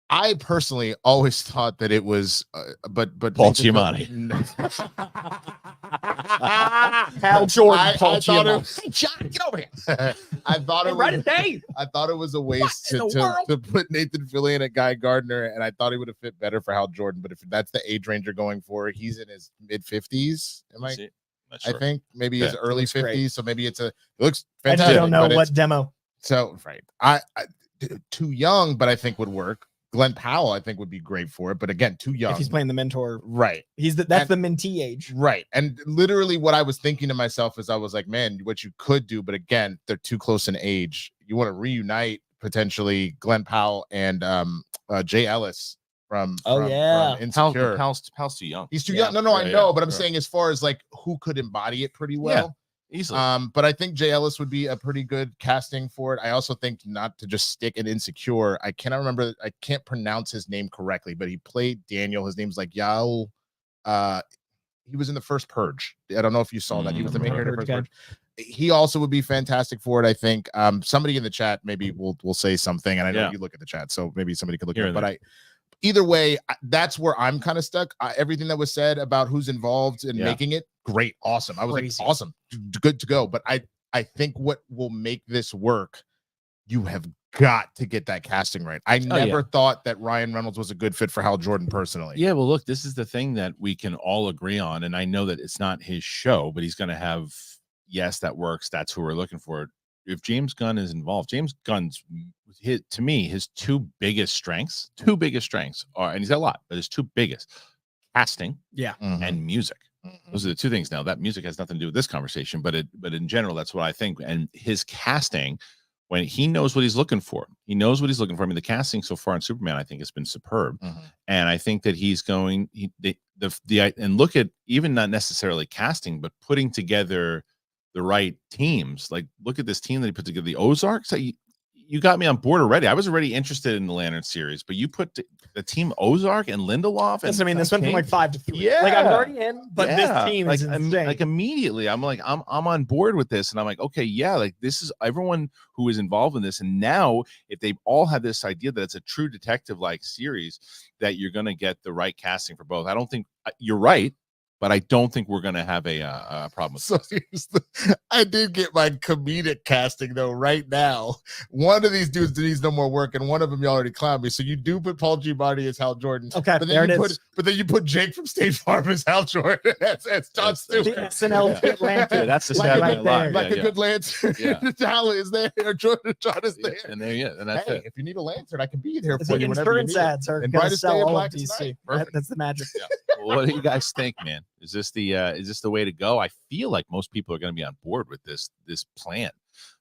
I personally always thought that it was, but Paul Giamatti. Hal Jordan, Paul I thought Giamatti. it, John, get over here. I thought it Right was, Dave. I thought it was a waste What in the world? to put Nathan Fillion at Guy Gardner, and I thought he would have fit better for Hal Jordan. But if that's the age range you're going for, he's in his mid-50s. Am I? Not sure. I think maybe his Yeah. early Looks great. 50s. So maybe it looks I fantastic. just don't know but what it's- demo. So right, I too young, but I think would work. Glenn Powell, I think, would be great for it, but again, too young. If he's playing the mentor, Right, that's the mentee age. right. And literally, what I was thinking to myself is, I was like, man, what you could do, but again, they're too close in age. You want to reunite potentially Glenn Powell and Jay Ellis from Insecure. Hal's too young. He's too Yeah. young. No, I know, but I'm sure. saying as far as like who could embody it pretty well. Easily. But I think Jay Ellis would be a pretty good casting for it. I also think not to just stick an Insecure. I can't pronounce his name correctly, but he played Daniel. His name's like Yael. He was in the first Purge. I don't know if you saw that. He was the main character in the first Purge. He also would be fantastic for it, I think. Somebody in the chat maybe will say something, and I know you look at the chat, so maybe somebody could look at it. But either way, that's where I'm kind of stuck. Everything that was said about who's involved in making it, great, awesome. I was like, awesome, good to go. But I think what will make this work, you have got to get that casting right. I never thought that Ryan Reynolds was a good fit for Hal Jordan personally. Yeah, well, look, this is the thing that we can all agree on, and I know that it's not his show, but he's going to have, yes, that works. That's who we're looking for. If James Gunn is involved, James Gunn's to me, his two biggest strengths are, and he's got a lot, but his two biggest, casting and music. Those are the two things. Now that music has nothing to do with this conversation, but in general, that's what I think. And his casting, when he knows what he's looking for, I mean, the casting so far in Superman, I think, has been superb. And I think that he's going, and look at even not necessarily casting, but putting together the right teams. Like, look at this team that he put together, the Ozarks. You got me on board already. I was already interested in the Lantern series, but you put the team Ozark and Lindelof. That's what I mean. This went from like 5 to 3. Yeah, like I'm already in, but this team is insane. Like immediately, I'm on board with this, and I'm like, okay, yeah, like this is everyone who is involved in this, and now if they all have this idea that it's a true detective like series, that you're going to get the right casting for both. I don't think you're right, but I don't think we're going to have a problem with I did get my comedic casting, though, right now. One of these dudes needs no more work, and one of them you already clowned me. So you do put Paul Giamatti as Hal Jordan. Okay, but there then it is. But then you put Jake from State Farm as Hal Jordan. That's John Stewart. The SNL Lantern. That's the Like Saturday right Night Live. there. Like a good lantern. Hal is there. Or John is there. And there you go. And that's Hey, it. if you need a lantern, I can be there It's for like you whenever you insurance need it. ads are And going to Brightest Day sell of all of Black is DC. tonight. Perfect. That's the magic. Well, what do you guys think, man? Is this the way to go? I feel like most people are going to be on board with this plan.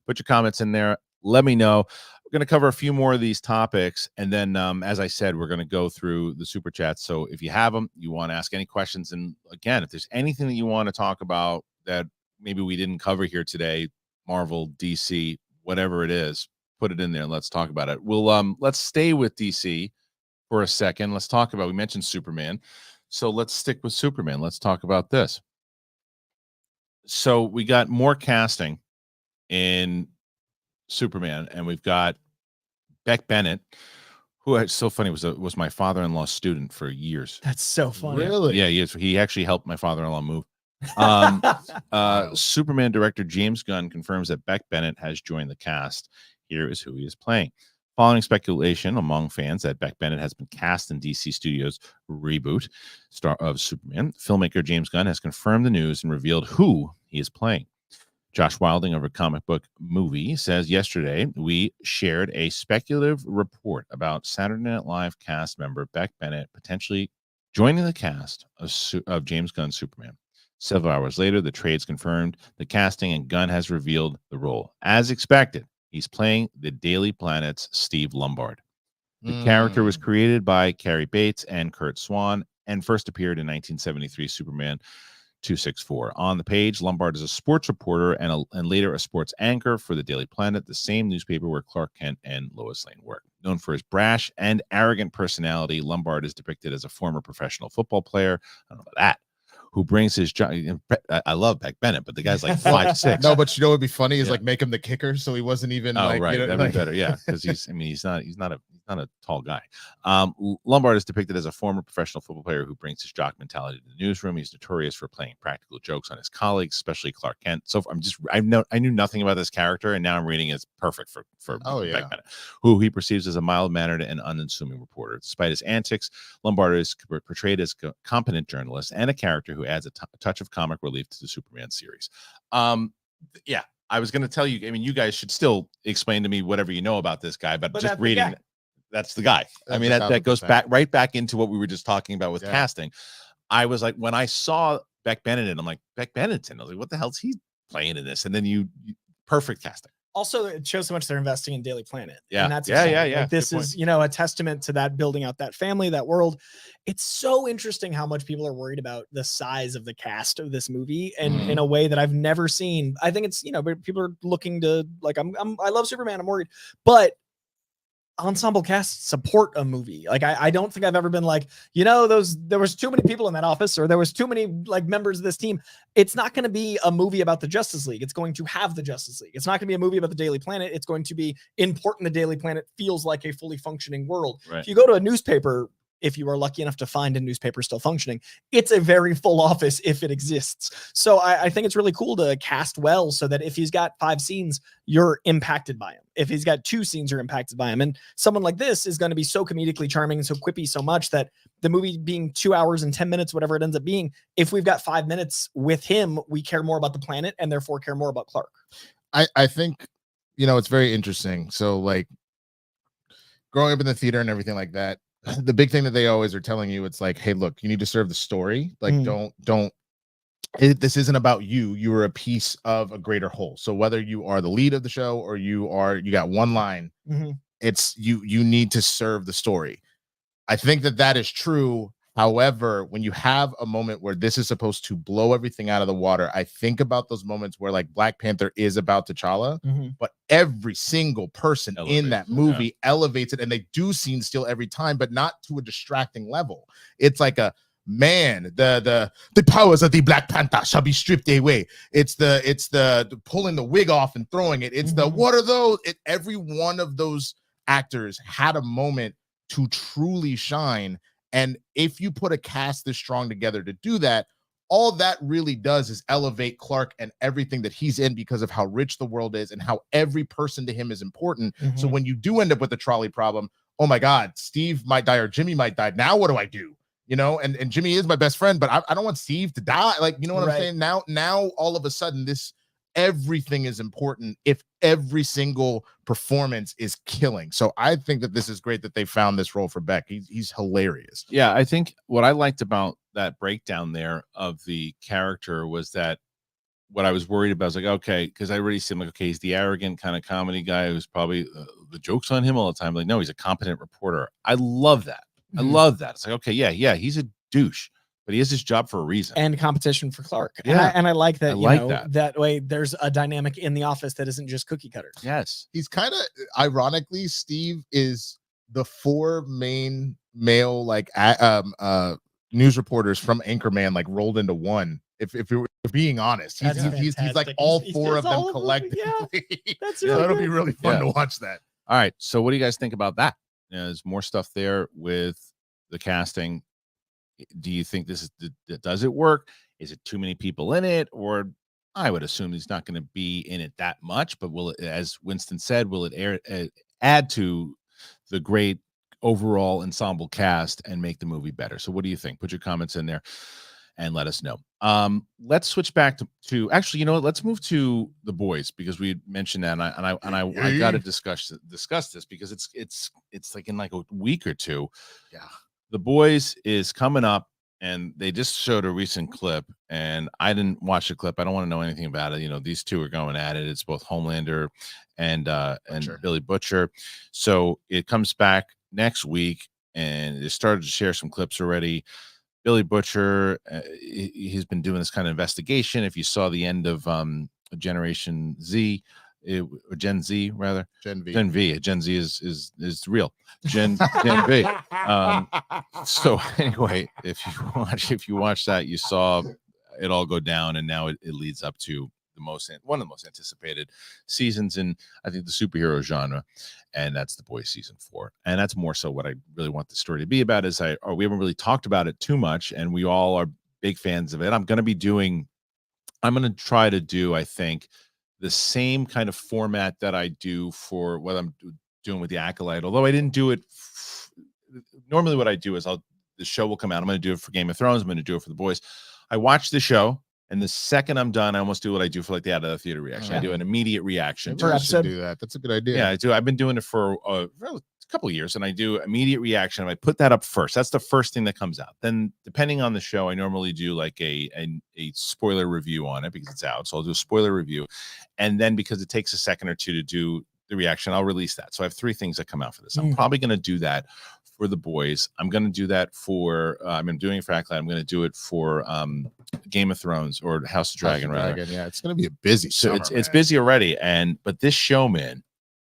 Put your comments in there. Let me know. We're going to cover a few more of these topics, and then, as I said, we're going to go through the super chats. So if you have them, you want to ask any questions, and again, if there's anything that you want to talk about that maybe we didn't cover here today, Marvel, DC, whatever it is, put it in there and let's talk about it. We'll let's stay with DC for a second. Let's talk about, we mentioned Superman, so let's stick with Superman. Let's talk about this. So we got more casting in Superman, and we've got Beck Bennett, who, it's so funny, was my father-in-law's student for years. That's so funny. Really? Yeah, he actually helped my father-in-law move. Superman director James Gunn confirms that Beck Bennett has joined the cast. Here is who he is playing. Following speculation among fans that Beck Bennett has been cast in DC Studios' reboot star of Superman, filmmaker James Gunn has confirmed the news and revealed who he is playing. Josh Wilding of A Comic Book Movie says, yesterday we shared a speculative report about Saturday Night Live cast member Beck Bennett potentially joining the cast of James Gunn's Superman. Several hours later, the trades confirmed the casting, and Gunn has revealed the role. As expected, he's playing the Daily Planet's Steve Lombard. The character was created by Cary Bates and Kurt Swan and first appeared in 1973 Superman 264. On the page, Lombard is a sports reporter and later a sports anchor for the Daily Planet, the same newspaper where Clark Kent and Lois Lane worked. Known for his brash and arrogant personality, Lombard is depicted as a former professional football player. I don't know about that. Who brings his job? I love Beck Bennett, but the guy's like 5'6". No, but you know what would be funny is like make him the kicker, so he wasn't even. Oh, like, right, you know, that'd like... be better. Yeah, because he's not a tall guy. Lombard is depicted as a former professional football player who brings his jock mentality to the newsroom. He's notorious for playing practical jokes on his colleagues, especially Clark Kent. So I knew nothing about this character, and now I'm reading it's perfect for Beck Bennett, who he perceives as a mild-mannered and unassuming reporter. Despite his antics, Lombard is portrayed as a competent journalist and a character who adds a touch of comic relief to the Superman series. Yeah, I was going to tell you. I mean, you guys should still explain to me whatever you know about this guy, but just reading. That's the guy. I mean, that goes right back into what we were just talking about with casting. I was like, when I saw Beck Bennett, I'm like, Beck Bennett. I was like, what the hell's he playing in this? And then you perfect casting. Also, it shows how much they're investing in Daily Planet. Yeah. And that's yeah. Like, this is, a testament to that, building out that family, that world. It's so interesting how much people are worried about the size of the cast of this movie, and in a way that I've never seen. I think it's, people are looking to like, I love Superman. I'm worried, but ensemble casts support a movie. Like I don't think I've ever been like, there was too many people in that office, or there was too many like members of this team. It's not going to be a movie about the Justice League. It's going to have the Justice League. It's not going to be a movie about the Daily Planet. It's going to be important. The Daily Planet feels like a fully functioning world. Right. If you go to a newspaper, if you are lucky enough to find a newspaper still functioning, it's a very full office if it exists. So I think it's really cool to cast well, so that if he's got 5 scenes, you're impacted by him. If he's got 2 scenes, you're impacted by him. And someone like this is going to be so comedically charming and so quippy so much that the movie being 2 hours and 10 minutes, whatever it ends up being, if we've got 5 minutes with him, we care more about the planet and therefore care more about Clark. I think, it's very interesting. So like growing up in the theater and everything like that, the big thing that they always are telling you, it's like, hey, look, you need to serve the story. Like, this isn't about you. You are a piece of a greater whole. So whether you are the lead of the show or you got one line, it's you need to serve the story. I think that is true. However, when you have a moment where this is supposed to blow everything out of the water, I think about those moments where like Black Panther is about T'Challa, but every single person in that movie elevates it, and they do scene steal every time, but not to a distracting level. It's like the powers of the Black Panther shall be stripped away. It's the pulling the wig off and throwing it. It's the what are those? Every one of those actors had a moment to truly shine. And if you put a cast this strong together to do that, all that really does is elevate Clark and everything that he's in, because of how rich the world is and how every person to him is important. So when you do end up with the trolley problem, oh my God, Steve might die or Jimmy might die. Now what do I do? And Jimmy is my best friend, but I don't want Steve to die. Like, you know what I'm saying? Now all of a sudden everything is important if every single performance is killing. So I think that this is great that they found this role for Beck. He's hilarious. Yeah, I think what I liked about that breakdown there of the character was that what I was worried about was like, okay, because I already see him like, okay, he's the arrogant kind of comedy guy who's probably the jokes on him all the time. Like, no, he's a competent reporter. I love that. I love that. It's like, okay, yeah, he's a douche, but he has his job for a reason. And competition for Clark. Yeah. And I like that, that way there's a dynamic in the office that isn't just cookie cutter. Yes. He's kind of, ironically, Steve is the 4 main male, like, news reporters from Anchorman, like, rolled into one. If you're being honest, he's like all 4 of them collectively. Yeah, that's really that'll be really fun to watch that. All right. So what do you guys think about that? There's more stuff there with the casting. Do you think does it work? Is it too many people in it? Or I would assume he's not going to be in it that much, but will it, as Winston said, will it add to the great overall ensemble cast and make the movie better? So what do you think? Put your comments in there and let us know. Let's switch back to actually, you know what? Let's move to The Boys, because we mentioned that, and I got to discuss this because it's like in like a week or two. Yeah. The Boys is coming up, and they just showed a recent clip, and I didn't watch the clip. I don't want to know anything about it. These two are going at it. It's both Homelander and Billy Butcher. So it comes back next week, and they started to share some clips already. Billy Butcher, he's been doing this kind of investigation. If you saw the end of Generation Z, or Gen Z rather, Gen V. Gen Z is real. Gen V. So anyway, if you watch that, you saw it all go down, and now it leads up to one of the most anticipated seasons in, I think, the superhero genre, and that's The Boys season 4. And that's more so what I really want the story to be about. We haven't really talked about it too much, and we all are big fans of it. I'm going to try to do, I think, the same kind of format that I do for what I'm doing with The Acolyte, although I didn't do it. Normally what I do is the show will come out. I'm going to do it for Game of Thrones. I'm going to do it for The Boys. I watch the show, and the second I'm done, I almost do what I do for like the Out of the Theater reaction. I do an immediate reaction. Maybe I should do that. That's a good idea. Yeah, I do. I've been doing it for a couple of years, and I do immediate reaction. I put that up first. That's the first thing that comes out. Then, depending on the show, I normally do like a spoiler review on it because it's out. So I'll do a spoiler review, and then because it takes a second or two to do the reaction, I'll release that. So I have 3 things that come out for this. I'm probably going to do that for The Boys. I'm going to do that for I'm doing it for Acolyte. I'm going to do it for Game of Thrones or House of Dragon, rather. Yeah, it's going to be a busy summer. It's busy already, but this show, man,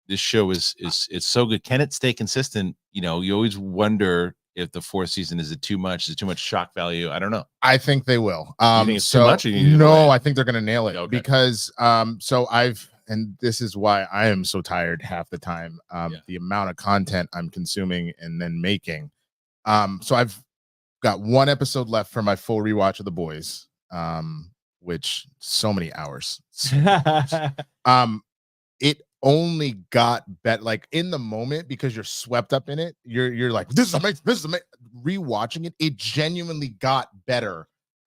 this show is it's so good. Can it stay consistent? You always wonder if the 4th season, is it too much? Is it too much shock value? I don't know. I think they will. You think it's too much? No, I think they're going to nail it. Okay. Because and this is why I am so tired half the time. The amount of content I'm consuming and then making. So I've got 1 episode left for my full rewatch of The Boys, which so many hours. It only got better, like in the moment, because you're swept up in it. You're like, this is amazing. This is amazing. Rewatching it genuinely got better.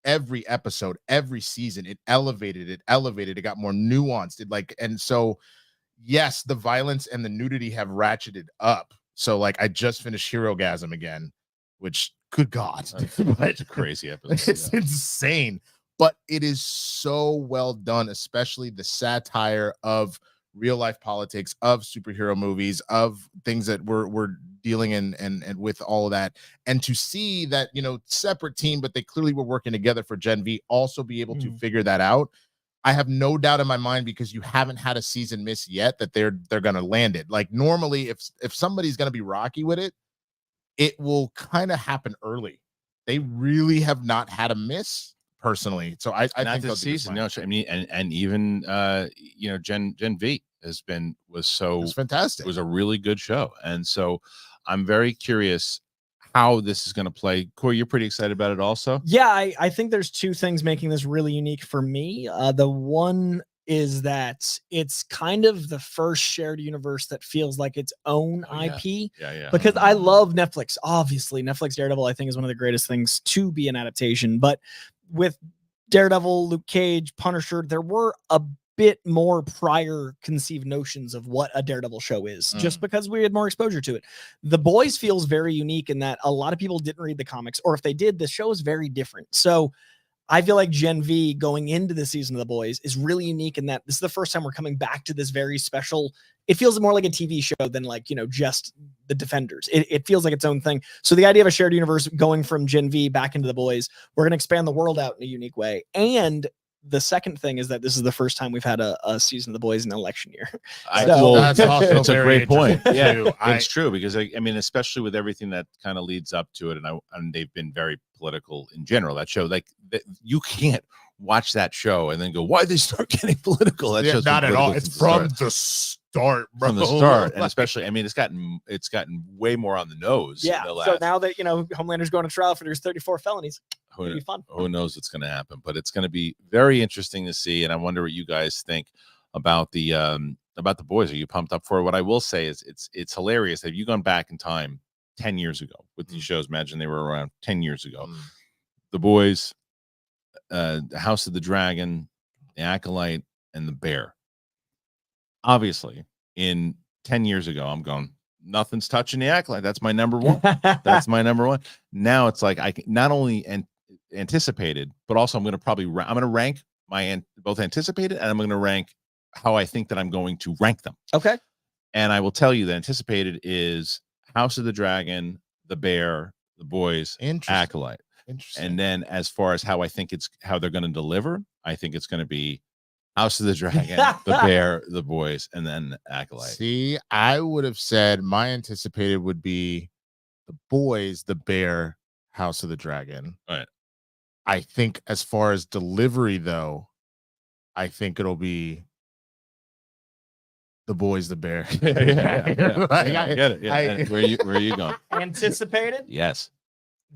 Every episode, every season, it elevated, it got more nuanced. And so yes, the violence and the nudity have ratcheted up. So like I just finished Herogasm again, which good God, it's a crazy episode. It's insane, but it is so well done, especially the satire of real life politics, of superhero movies, of things that we're dealing in and with all of that. And to see that, separate team, but they clearly were working together for Gen V, also be able to figure that out. I have no doubt in my mind, because you haven't had a season miss yet, that they're going to land it. Like normally if somebody's going to be rocky with it, it will kind of happen early. They really have not had a miss personally. So I think this season. No, I mean, and even Gen V was fantastic. It was a really good show, and so I'm very curious how this is going to play. Coy, you're pretty excited about it also? Yeah, I think there's 2 things making this really unique for me. The one is that it's kind of the first shared universe that feels like its own IP. Yeah. Because I love Netflix. Obviously, Netflix Daredevil, I think, is one of the greatest things to be an adaptation. But with Daredevil, Luke Cage, Punisher, there were a bit more prior conceived notions of what a Daredevil show is, just because we had more exposure to it. The Boys feels very unique in that a lot of people didn't read the comics, or if they did, the show is very different. So I feel like Gen V going into the season of The Boys is really unique in that this is the first time we're coming back to this very special. It feels more like a TV show than like, just the Defenders. It feels like its own thing. So the idea of a shared universe going from Gen V back into The Boys, we're going to expand the world out in a unique way. And the second thing is that this is the first time we've had a season of The Boys in election year. That's also it's a great point. Yeah, too. It's true, because I mean, especially with everything that kind of leads up to it, and they've been very political in general. That show, you can't watch that show and then go, why did they start getting political? That show's not at all. It's from the start, bro. From the start, and especially, I mean, it's gotten way more on the nose. Yeah. So now that Homelander's going to trial for there's 34 felonies. It'll be fun. Who knows what's going to happen? But it's going to be very interesting to see, and I wonder what you guys think about the Boys. Are you pumped up for it? What I will say is it's hilarious. Have you gone back in time 10 years ago with these shows? Imagine they were around 10 years ago. The Boys, the House of the Dragon, the Acolyte, and the Bear. Obviously, in 10 years ago, I'm going, nothing's touching the Acolyte. That's my number one. That's my number one. Now it's like I can not only anticipated, but also I'm going to rank my both anticipated, and I'm going to rank how I think that I'm going to rank them. Okay. And I will tell you that anticipated is House of the Dragon, The Bear, The Boys, Acolyte. Interesting. And then as far as how they're going to deliver, I think it's going to be House of the Dragon, The Bear, The Boys, and then Acolyte. See, I would have said my anticipated would be The Boys, The Bear, House of the Dragon. Right. I think as far as delivery, though, I think it'll be The Boys, The Bear. Yeah. I get it. Yeah. Where are you going? Anticipated? Yes.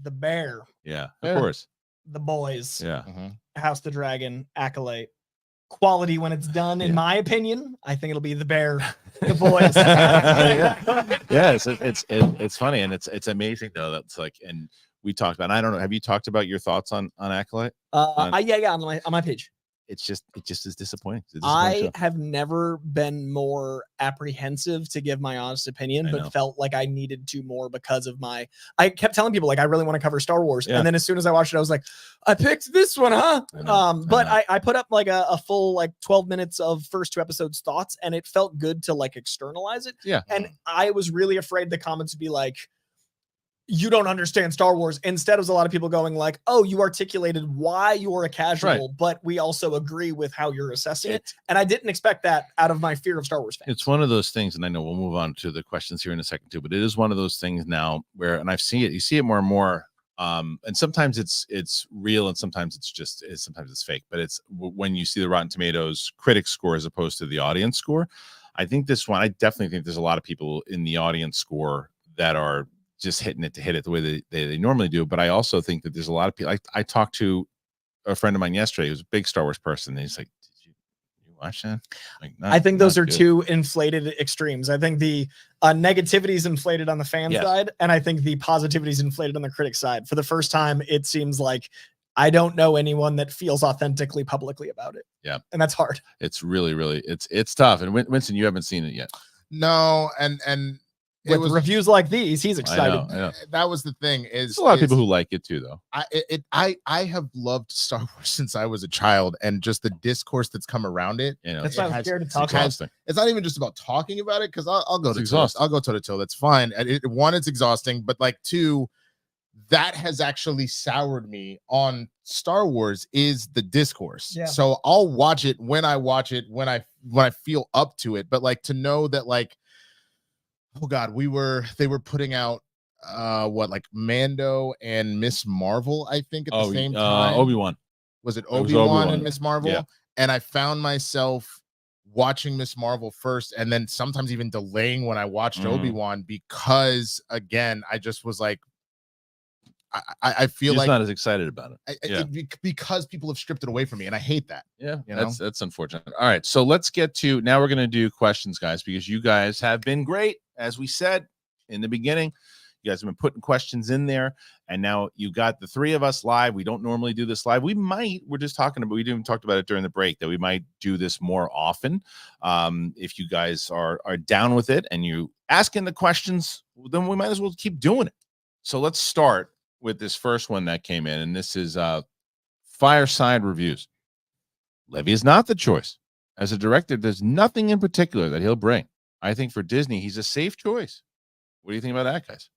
The Bear, Yeah. Of course. The Boys, Yeah. House the Dragon, Acolyte. Quality when it's done, in my opinion. I think it'll be The Bear, The Boys. Yes, it's funny, and it's amazing though. That's like, and we talked about. I don't know. Have you talked about your thoughts on Acolyte? Yeah, on my page. It just is disappointing. I have never been more apprehensive to give my honest opinion, but felt like I needed to more because of I kept telling people like I really want to cover Star Wars. And then as soon as I watched it, I was like, I picked this one, huh? But I put up like a full like 12 minutes of first 2 episodes thoughts, and it felt good to like externalize it. Yeah. And I was really afraid the comments would be like, you don't understand Star Wars. Instead, it was a lot of people going like, oh, you articulated why you're a casual, but we also agree with how you're assessing it. And I didn't expect that out of my fear of Star Wars fans. It's one of those things, and I know we'll move on to the questions here in a second too, but it is one of those things now where, and you see it more and more. And sometimes it's real, and sometimes it's fake, but it's when you see the Rotten Tomatoes critic score as opposed to the audience score. I think this one, I definitely think there's a lot of people in the audience score that are just hitting it to hit it the way they normally do. But I also think that there's a lot of people. I talked to a friend of mine yesterday who's a big Star Wars person, and he's like, did you watch that? Like, I think those are two inflated extremes. I think the negativity is inflated on the fan side, and I think the positivity is inflated on the critic side. For the first time, it seems like I don't know anyone that feels authentically publicly about it. Yeah. And that's hard. It's really, really, it's tough. And Winston, you haven't seen it yet. No. And with reviews like these, he's excited. I know. That was the thing. Is a lot of people who like it too, though. I have loved Star Wars since I was a child, and just the discourse that's come around it. That's why I'm scared to talk about it. It's not even just about talking about it, because I'll go to toe. I'll go toe to toe. That's fine. One, it's exhausting, but like 2, that has actually soured me on Star Wars is the discourse. Yeah. So I'll watch it when I feel up to it, but like to know that like, oh God, they were putting out like Mando and Miss Marvel, I think at the same time. Obi-Wan. Was it Obi-Wan and Miss Marvel? Yeah. And I found myself watching Miss Marvel first, and then sometimes even delaying when I watched Obi-Wan, because again, I just was like, I feel like not as excited about it. Because people have stripped it away from me, and I hate that. Yeah, that's unfortunate. All right, so let's get to now. We're going to do questions, guys, because you guys have been great, as we said in the beginning. You guys have been putting questions in there, and now you got the 3 of us live. We don't normally do this live. We just talking about. We even talked about it during the break that we might do this more often. If you guys are down with it and you asking the questions, then we might as well keep doing it. So let's start with this first one that came in, and this is Fireside Reviews. Levy is not the choice. As a director, there's nothing in particular that he'll bring. I think for Disney, he's a safe choice. What do you think about that, guys?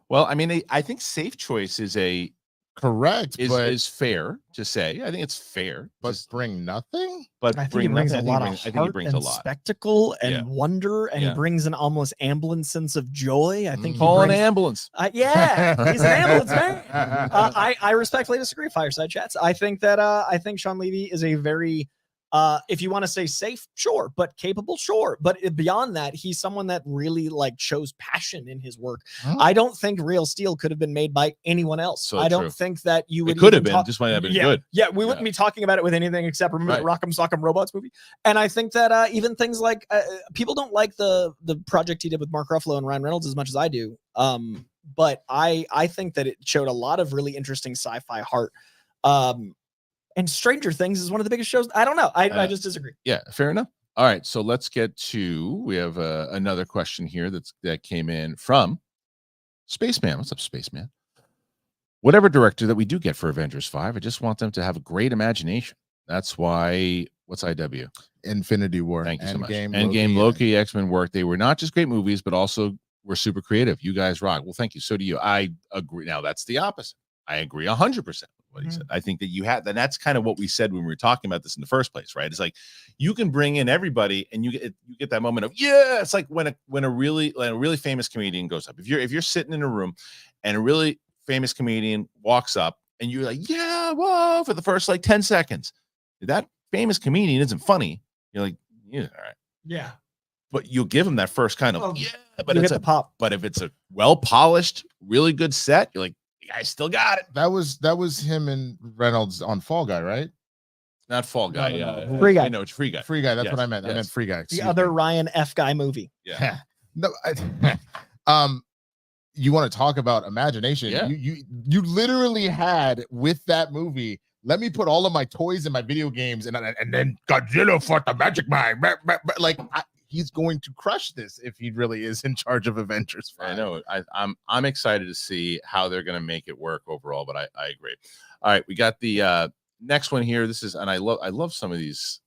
Well, I mean, I think safe choice is is fair to say. I think it's fair, but bring nothing. But I think he brings a lot of heart, I think he brings a lot spectacle and wonder, and he brings an almost ambulance sense of joy. I think call an ambulance. He's an ambulance man. I respectfully disagree. Fireside Chats. I think Shawn Levy is a very if you want to say safe, sure, but capable, sure. But beyond that, he's someone that really like shows passion in his work. I don't think Real Steel could have been made by anyone else. So I don't think that you would. It could have been, just might have been good. Yeah, we wouldn't be talking about it with anything except remember the Rock'em Sock'em Robots movie. And I think that even things like people don't like the project he did with Mark Ruffalo and Ryan Reynolds as much as I do. But I think that it showed a lot of really interesting sci-fi heart. And Stranger Things is one of the biggest shows. I don't know. I just disagree. Yeah, fair enough. All right, so let's get to. We have another question here that came in from Spaceman. What's up, Spaceman? Whatever director that we do get for Avengers 5, I just want them to have a great imagination. That's why. What's IW? Infinity War. Thank you so much. Endgame, Loki, X-Men work. They were not just great movies, but also we're super creative. You guys rock. Well, thank you. So do you. I agree. Now that's the opposite. I agree 100% with what he said. I think that you had, and that's kind of what we said when we were talking about this in the first place, right? It's like you can bring in everybody, and you get that moment of yeah. It's like when a really famous comedian goes up. If you're sitting in a room, and a really famous comedian walks up, and you're like yeah, whoa, for the first like 10 seconds, that famous comedian isn't funny. You're like yeah, all right, Yeah. but you'll give him that first kind of Well, yeah. But you it's get the pop. But if it's a well polished, really good set, you're like. I still got it. That was him and Reynolds on Fall Guy, right? Not Fall Guy. No. Free Guy. No, it's Free Guy. Free Guy. That's Yes, what I meant. I yes. meant Free Guy. The Excuse other me. Ryan F. Guy movie. Yeah. No. You want to talk about imagination? Yeah. You literally had with that movie. Let me put all of my toys in my video games, and then Godzilla fought the Magic Man. Like he's going to crush this if he really is in charge of Avengers 5. I know. I'm excited to see how they're going to make it work overall. But I agree. All right, we got the next one here. This is, and I love some of these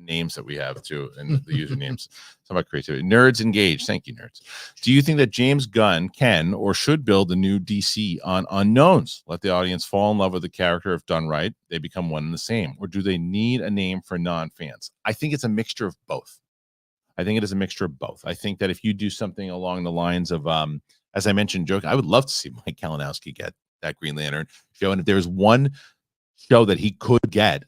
names that we have too, and the usernames. Some about creativity. Nerds Engage. Thank you, nerds. Do you think that James Gunn can or should build a new DC on unknowns? Let the audience fall in love with the character. If done right, they become one and the same. Or do they need a name for non-fans? I think it's a mixture of both. I think it is a mixture of both. I think that if you do something along the lines of, as I mentioned, joke, I would love to see Mike Kalinowski get that Green Lantern show. And if there's one show that he could get,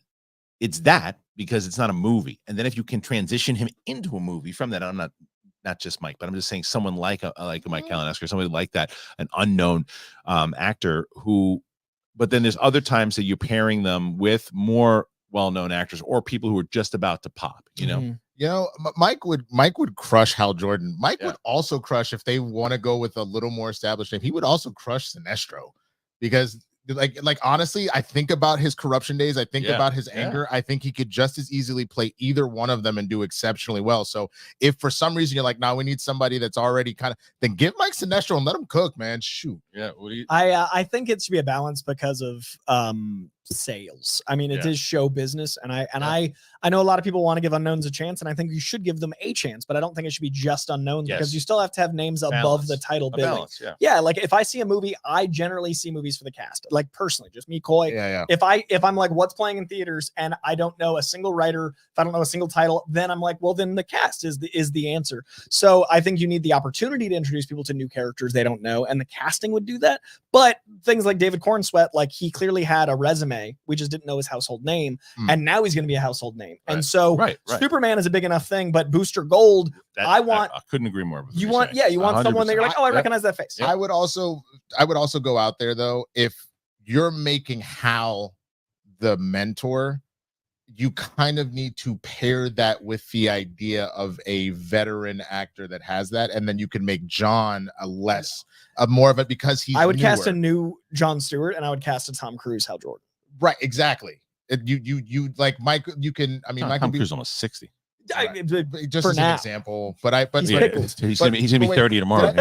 it's that, because it's not a movie. And then if you can transition him into a movie from that, I'm not just Mike, but I'm just saying someone like Mike Kalinowski or somebody like that, an unknown actor who, but then there's other times that you're pairing them with more well-known actors or people who are just about to pop, you know? Mm-hmm. You know, Mike would crush Hal Jordan. Mike Yeah. would also crush, if they want to go with a little more established name, he would also crush Sinestro, because like honestly, I think about his corruption days. I think about his anger. I think he could just as easily play either one of them and do exceptionally well. So if for some reason you're like, no, we need somebody that's already kind of, then give Mike Sinestro and let him cook, man. Shoot. Yeah. What do you? I think it should be a balance because of sales. I mean, it is show business, and I know a lot of people want to give unknowns a chance, and I think you should give them a chance, but I don't think it should be just unknowns because you still have to have names above the title billing. Balance, Yeah, like if I see a movie, I generally see movies for the cast. Like personally, just me, Coy. Yeah. If I'm like, what's playing in theaters, and I don't know a single writer, if I don't know a single title, then I'm like, well, then the cast is the answer. So I think you need the opportunity to introduce people to new characters they don't know, and the casting would do that. But things like David Cornsweet, like he clearly had a resume, we just didn't know his household name, and now he's going to be a household name. Right. And so Superman is a big enough thing, but Booster Gold, I couldn't agree more with you. You want someone that you're like, oh, I recognize that face. I would also go out there though, if you're making Hal the mentor, you kind of need to pair that with the idea of a veteran actor that has that, and then you can make John more of it, because he's. I would cast a new Jon Stewart, and I would cast a Tom Cruise Hal Jordan. Right, exactly. You like Mike. You can. I mean, Mike Tom Cruise is almost 60. Just as an example, but he's gonna be 30 tomorrow.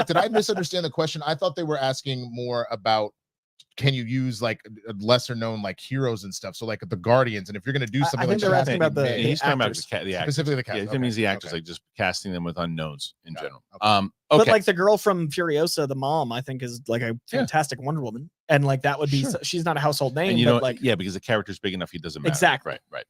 Did I misunderstand the question? I thought they were asking more about, can you use like lesser known like heroes and stuff? So like the Guardians, and if you're going to do something, I think they're asking about he's talking about the actors. Specifically the cast. Yeah, that means the actors, like just casting them with unknowns in general. Okay. But like the girl from Furiosa, the mom, I think is like a fantastic Wonder Woman, and like that would be she's not a household name, and but like because the character's big enough, he doesn't matter. Exactly. Right.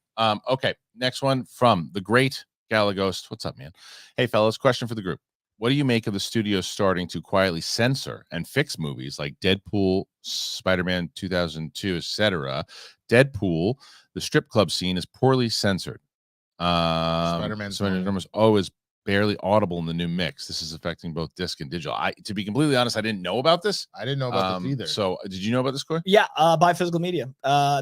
Okay, next one from the great Galaghost. What's up, man? Hey fellas, question for the group. What do you make of the studio starting to quietly censor and fix movies like Deadpool, Spider-Man 2002, etc.? Deadpool, the strip club scene is poorly censored. Spider-Man's is barely audible in the new mix. This is affecting both disc and digital. To be completely honest, I didn't know about this. I didn't know about this either. So did you know about this, Coy? Yeah, buy physical media.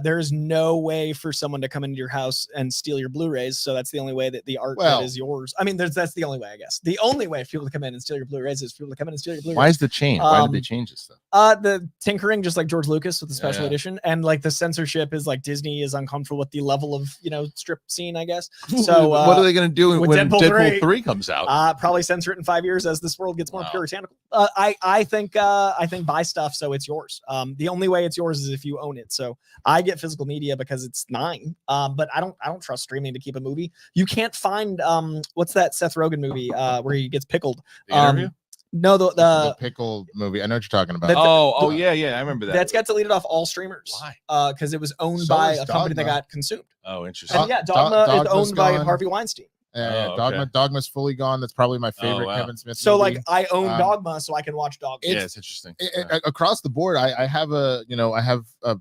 There is no way for someone to come into your house and steal your Blu-rays. So that's the only way that the art that is yours. I mean, that's the only way, I guess. The only way for people to come in and steal your Blu-rays is for people to come in and steal your Blu-rays. Why is the change? Why did they change this stuff? The tinkering, just like George Lucas with the special edition, and like the censorship is like Disney is uncomfortable with the level of strip scene, I guess. So what are they going to do when Deadpool 3 comes out? Probably censor it in 5 years as this world gets more puritanical. I think buy stuff so it's yours. The only way it's yours is if you own it. So I get physical media because it's mine. But I don't trust streaming to keep a movie. You can't find what's that Seth Rogen movie where he gets pickled? The Interview? No, the pickle movie. I know what you're talking about. Yeah, I remember that. That's got deleted off all streamers. Why? Because it was owned So by is a company that Dogma. got consumed. Oh, interesting. And yeah, Dogma is Dogma's owned by gone. Harvey Weinstein. Oh, okay. Dogma's fully gone. That's probably my favorite wow. Kevin Smith So movie. like I own Dogma, so I can watch Dogma. Yeah, it's interesting. Across the board, I have a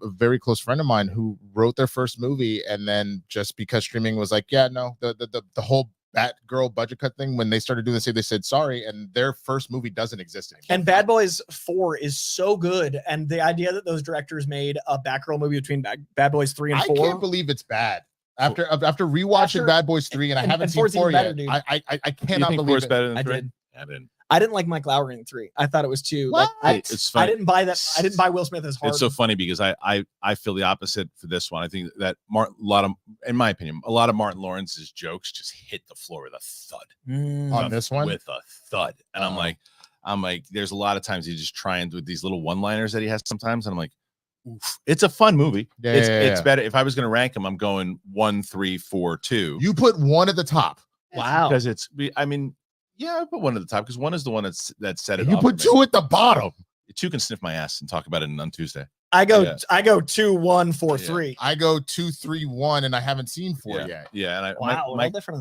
very close friend of mine who wrote their first movie, and then just because streaming was like, yeah, no, the whole Batgirl budget cut thing, when they started doing this, they said sorry, and their first movie doesn't exist anymore. And Bad Boys 4 is so good, and the idea that those directors made a Batgirl movie between Bad Boys 3 and 4. I can't believe it's bad. After rewatching Bad Boys 3, and I haven't seen 4 yet. Dude. I cannot believe believe it's it. better than I 3. did. I didn't. I didn't like Mike Lowry in 3. I thought it was too. What? It's funny. I didn't buy that. I didn't buy Will Smith as hard. It's so funny because I feel the opposite for this one. I think that in my opinion, a lot of Martin Lawrence's jokes just hit the floor with a thud. On this one, with a thud, and I'm like, there's a lot of times he's just trying with these little one-liners that he has sometimes, and I'm like, oof. It's a fun movie. It's better. If I was going to rank them, I'm going 1, 3, 4, 2. You put 1 at the top. Wow. Because yeah, I put 1 at the top because 1 is the one that set it. You put 2 at the bottom. 2 can sniff my ass and talk about it on Tuesday. I go 2, 1, 4, 3. I go 2, 3, 1, and I haven't seen 4 yet. Yeah, and Wow,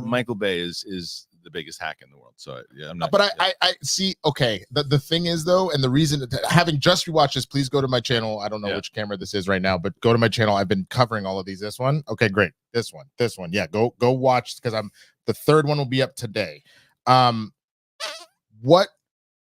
Michael Bay is the biggest hack in the world. So yeah, I'm not. But I see. Okay, the thing is though, and the reason that having just rewatched this, please go to my channel. I don't know which camera this is right now, but go to my channel. I've been covering all of these. This one, okay, great. This one, yeah. Go watch because the third one will be up today. What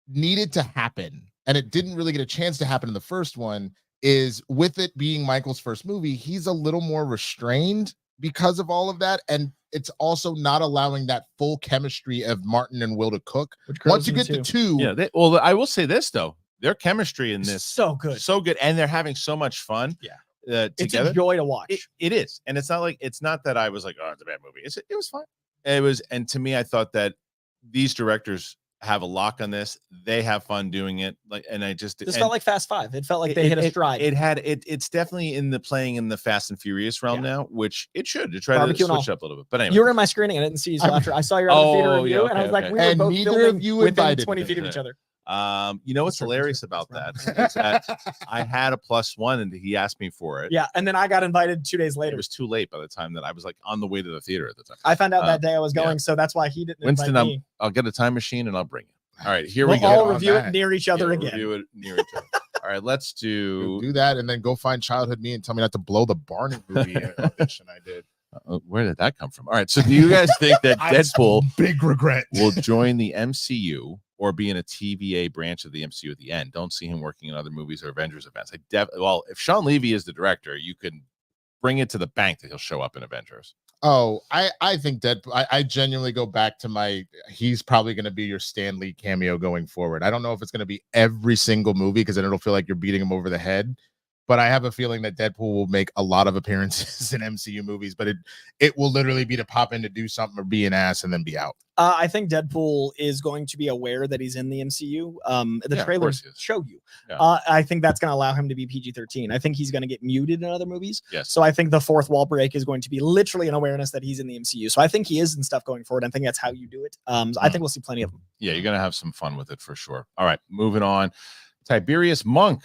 needed to happen, and it didn't really get a chance to happen in the first one, is with it being Michael's first movie, he's a little more restrained because of all of that, and it's also not allowing that full chemistry of Martin and Will to cook. Once you get to 2, well, I will say this though, their chemistry in this so good, and they're having so much fun. Yeah, together. It's a joy to watch. It is, and it's not that I was like, oh, it's a bad movie. It was fine. It was, and to me, I thought that these directors have a lock on this. They have fun doing it. This felt like Fast 5. It felt like they hit a stride. It's definitely playing in the Fast and Furious realm now, which it should. To try Barbecue to switch up a little bit. But anyway, you were in my screening. I didn't see you after. I saw your other theater review, and I was like, we were both neither of you within invited 20 me. feet of each other. You know what's hilarious about that is that I had a +1 and he asked me for it. Yeah, and then I got invited 2 days later. It was too late by the time that I was like on the way to the theater at the time. I found out that day I was going, so that's why he didn't Winston, invite me. I'll get a time machine and I'll bring it. All right, here we We'll go. all review it near each other again. Review it near each other. All right, let's do that, and then go find Childhood Me and tell me not to blow the Barney movie audition I did. Where did that come from? All right, so do you guys think that Deadpool big regret will join the MCU or be in a TVA branch of the MCU at the end? Don't see him working in other movies or Avengers events. Well, if Shawn Levy is the director, you can bring it to the bank that he'll show up in Avengers. Oh, I think Deadpool. I genuinely go back to he's probably going to be your Stan Lee cameo going forward. I don't know if it's going to be every single movie because then it'll feel like you're beating him over the head. But I have a feeling that Deadpool will make a lot of appearances in MCU movies, but it will literally be to pop in to do something or be an ass and then be out. I think Deadpool is going to be aware that he's in the MCU. The trailers show you. Yeah. I think that's going to allow him to be PG-13. I think he's going to get muted in other movies. Yes. So I think the fourth wall break is going to be literally an awareness that he's in the MCU. So I think he is in stuff going forward. I think that's how you do it. I think we'll see plenty of them. Yeah, you're going to have some fun with it for sure. All right, moving on. Tiberius Monk.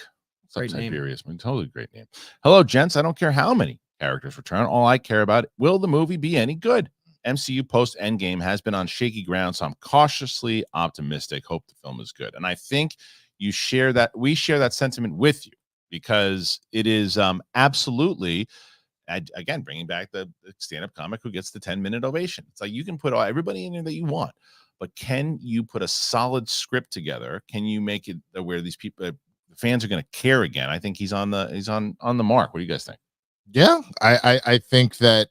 Great name. Tiberius Monk. Totally great name. Hello, gents. I don't care how many characters return. All I care about, will the movie be any good? MCU post Endgame has been on shaky ground, so I'm cautiously optimistic. Hope the film is good. And I think we share that sentiment with you because it is absolutely, again, bringing back the stand-up comic who gets the 10-minute ovation. It's like you can put everybody in there that you want, but can you put a solid script together? Can you make it where these people, the fans are going to care again? I think he's on the mark. What do you guys think? Yeah, I think that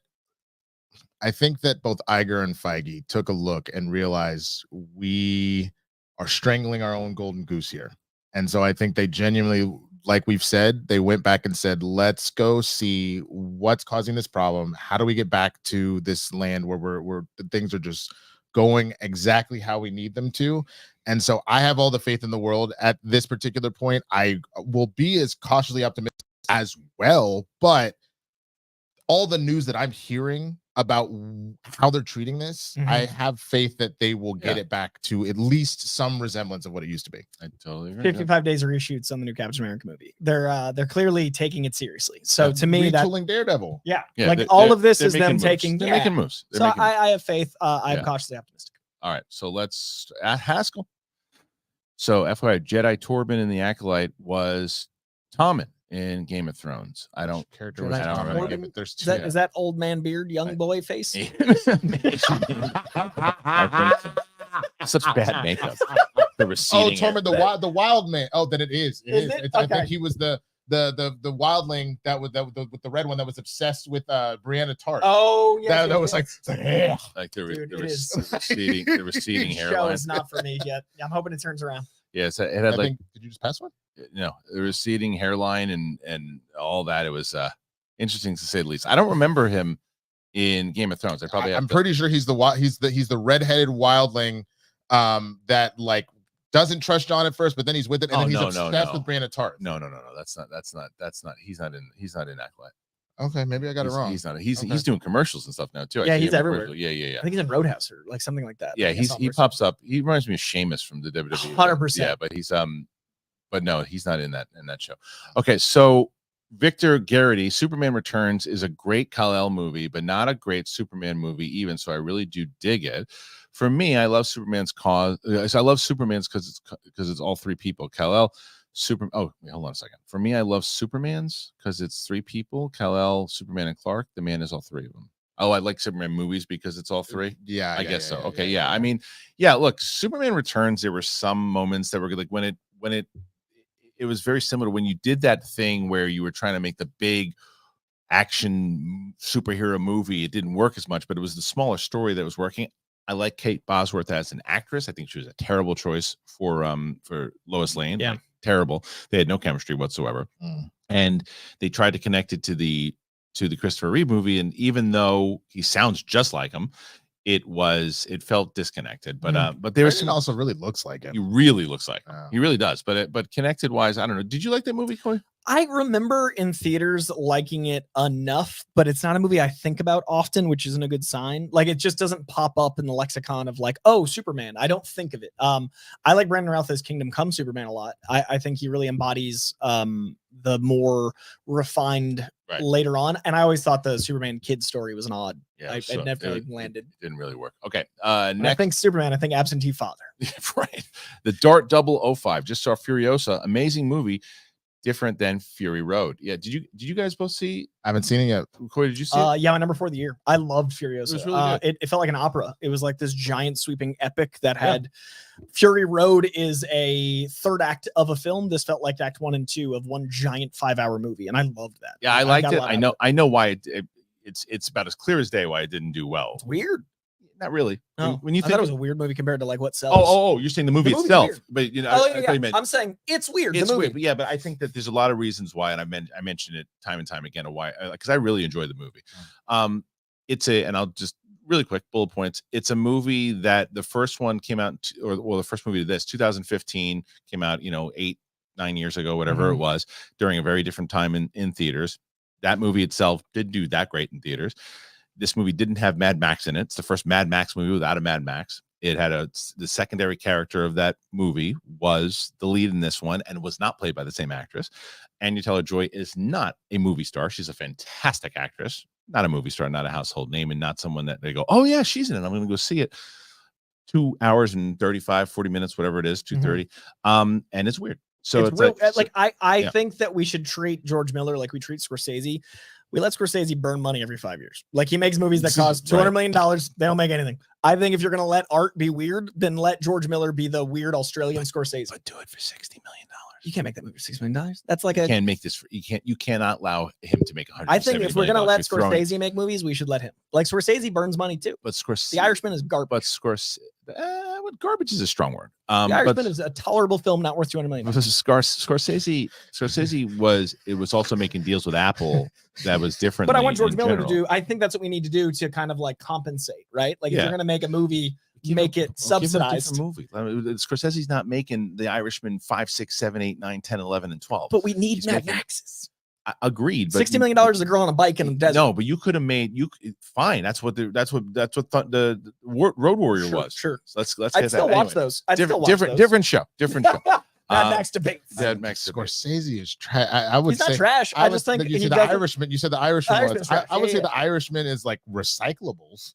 both Iger and Feige took a look and realized we are strangling our own golden goose here. And so I think they genuinely, like we've said, they went back and said, let's go see what's causing this problem. How do we get back to this land where things are just going exactly how we need them to? And so I have all the faith in the world at this particular point. I will be as cautiously optimistic as well, but all the news that I'm hearing about how they're treating this, Mhm. I have faith that they will get Yeah. it back to at least some resemblance of what it used to be. I totally agree. 55 days of reshoots on the new Captain America movie. They're clearly taking it seriously. So to me, that Retooling Daredevil. yeah, Yeah, like they're- all of this they're is making them moves. taking. They're yeah. making moves. They're So making moves. I have faith. I'm Yeah. cautiously optimistic. All right, so let's Haskell. So FYI, Jedi Torben in the Acolyte was Tommen in Game of Thrones. I don't Character Jedi was Torben. Tom Hardy, Torben? but there's Is two. that, is that old man beard, young boy face? I think so. Such bad makeup. The Oh, receding. Tormund, the wild man. Oh, then it is. It Is is. it? It's- I Okay. think he was the wildling that was with the red one that was obsessed with Brianna Tarth. Oh yeah, that was like, yeah. like the Dude, it receding, the receding show hairline. is not for me yet. I'm hoping it turns around. Yes, it had I like think, did you just pass one? no, the receding hairline and all that. It was interesting to say the least. I don't remember him in Game of Thrones. I probably have I'm to- pretty sure he's the redheaded wildling that like doesn't trust John at first, but then he's with it, and Oh, then he's no, obsessed no. with Brianna Tarth. No. That's not. He's not in Acolyte. Okay, maybe I got it wrong. He's not. He's Okay. doing commercials and stuff now too. I Yeah, see he's him in everywhere. commercials. Yeah. I think he's in Roadhouse or like something like that. Yeah, I think I saw him he recently. pops up. He reminds me of Sheamus from the WWE. 100%. Yeah, but he's but no, he's not in that show. Okay, so Victor Garrity, Superman Returns is a great Kal-El movie, but not a great Superman movie even. So I really do dig it. For me, I love Superman's cause. I love Superman's because it's all three people. Kal-El, Oh, wait, hold on a second. For me, I love Superman's because it's three people. Kal-El, Superman, and Clark. The man is all three of them. Oh, I like Superman movies because it's all three. Yeah, I guess so. Okay, yeah. I mean, yeah. Look, Superman Returns. There were some moments that were like when it was very similar to when you did that thing where you were trying to make the big action superhero movie. It didn't work as much, but it was the smaller story that was working. I like Kate Bosworth as an actress. I think she was a terrible choice for Lois Lane. Yeah. Like, terrible. They had no chemistry whatsoever, and they tried to connect it to the Christopher Reeve movie. And even though he sounds just like him, it felt disconnected. But there was Kristian also really looks like him. he really looks like him. Oh. He really does. But connected wise, I don't know. Did you like that movie, Coy? I remember in theaters liking it enough, but it's not a movie I think about often, which isn't a good sign. Like it just doesn't pop up in the lexicon of like, oh, Superman. I don't think of it. I like Brandon Routh as Kingdom Come Superman a lot. I think he really embodies the more refined Right. later on. And I always thought the Superman kid story was an odd. Yeah, It never really landed. Didn't really work. Okay. When I Next, think Superman, I think absentee father. right. The Dart 005. Just saw Furiosa. Amazing movie. Different than Fury Road. Yeah. Did you guys both see? I haven't seen it yet. Coy, did you see it? Yeah, my number 4 of the year. I loved Furiosa. It was really good. It felt like an opera. It was like this giant sweeping epic that had Fury Road is a third act of a film. This felt like act 1 and 2 of one giant 5-hour movie, and I loved that. Yeah, I liked got a it. lot out of I know why it's about as clear as day why it didn't do well. It's weird. Not really. No, When you I think thought it was a weird movie compared to like what sells. oh, you're saying the movie movie's itself, weird. but you know, Oh, I yeah, thought you meant I'm saying it's weird. it's the movie. weird. But yeah, but I think that there's a lot of reasons why, and I mentioned it time and time again of why, because I really enjoy the movie. And I'll just really quick bullet points. It's a movie that the first one came out, the first movie to this 2015 came out, 8-9 years ago, whatever it was, during a very different time in theaters. That movie itself didn't do that great in theaters. This movie didn't have Mad Max in it. It's the first Mad Max movie without a Mad Max. It had the secondary character of that movie was the lead in this one and was not played by the same actress. Anya Taylor-Joy is not a movie star. She's a fantastic actress, not a movie star, not a household name, and not someone that they go, oh yeah, she's in it. I'm going to go see it. 2 hours and 35, 40 minutes, whatever it is, 2:30. And it's weird. So it's real, like I think that we should treat George Miller like we treat Scorsese. We let Scorsese burn money every 5 years. Like he makes movies that cost $200 million. They don't make anything. I think if you're going to let art be weird, then let George Miller be the weird Australian Scorsese. But do it for $60 million. You can't make that movie for $6 million. That's like You can't make this. You cannot allow him to make $170 I think if we're going to let You're throwing- Scorsese make movies, we should let him. Like Scorsese burns money too. But Scorsese, The Irishman is garbage. but Scorsese, garbage is a strong word. The Irishman is a tolerable film, not worth $200 million. Scorsese was also making deals with Apple that was different. But I want George Miller to do. I think that's what we need to do to kind of like compensate, right? Like if you're going to make a movie, make it subsidized. Movie. I mean, Scorsese's not making The Irishman 5, 6, 7, 8, 9, 10, 11, and 12. But we need He's Mad making- Maxes. Agreed. But $60 million is a girl on a bike in the desert. No, but you could have made fine. That's what the Road Warrior was. Sure. So let's I'd get still that. watch those. I'd still watch those. Different show. Mad Max debates. Mad Max debates. Scorsese is trash. I would He's say not trash. I just think you he said the doesn't- Irishman. You said the Irishman. Irishman's trash. I would Yeah, say yeah. the Irishman is like recyclables.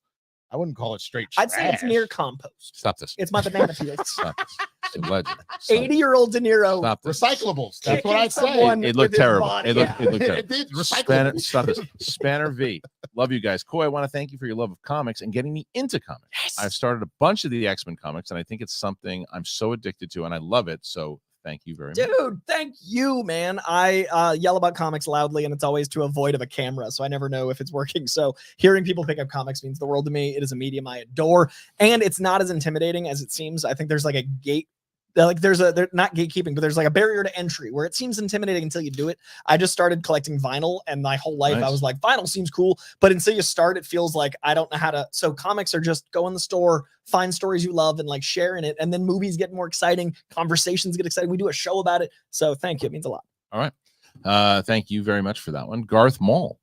I wouldn't call it straight trash. I'd say it's near compost. Stop this. It's my banana peels. Stop this. It's a legend. Stop 80-year-old De Niro. Stop this. Recyclables. That's Kicking what I'd say. someone It with looked his terrible. body. It looked terrible. It did. Recyclables. Stop this. Spanner V. Love you guys. Coy, I want to thank you for your love of comics and getting me into comics. Yes. I've started a bunch of the X-Men comics, and I think it's something I'm so addicted to, and I love it. So thank you very much. Dude, thank you, man. I yell about comics loudly, and it's always to avoid of a camera, so I never know if it's working. So hearing people pick up comics means the world to me. It is a medium I adore, and it's not as intimidating as it seems. I think there's like a gate. Like they're not gatekeeping, but there's like a barrier to entry where it seems intimidating until you do it. I just started collecting vinyl, and my whole life I Nice. was like, vinyl seems cool, but until you start, it feels like I don't know how to. So comics are just go in the store, find stories you love, and like sharing it, and then movies get more exciting, conversations get exciting. We do a show about it, so thank you. It means a lot. All right. Thank you very much for that one. Garth Mall.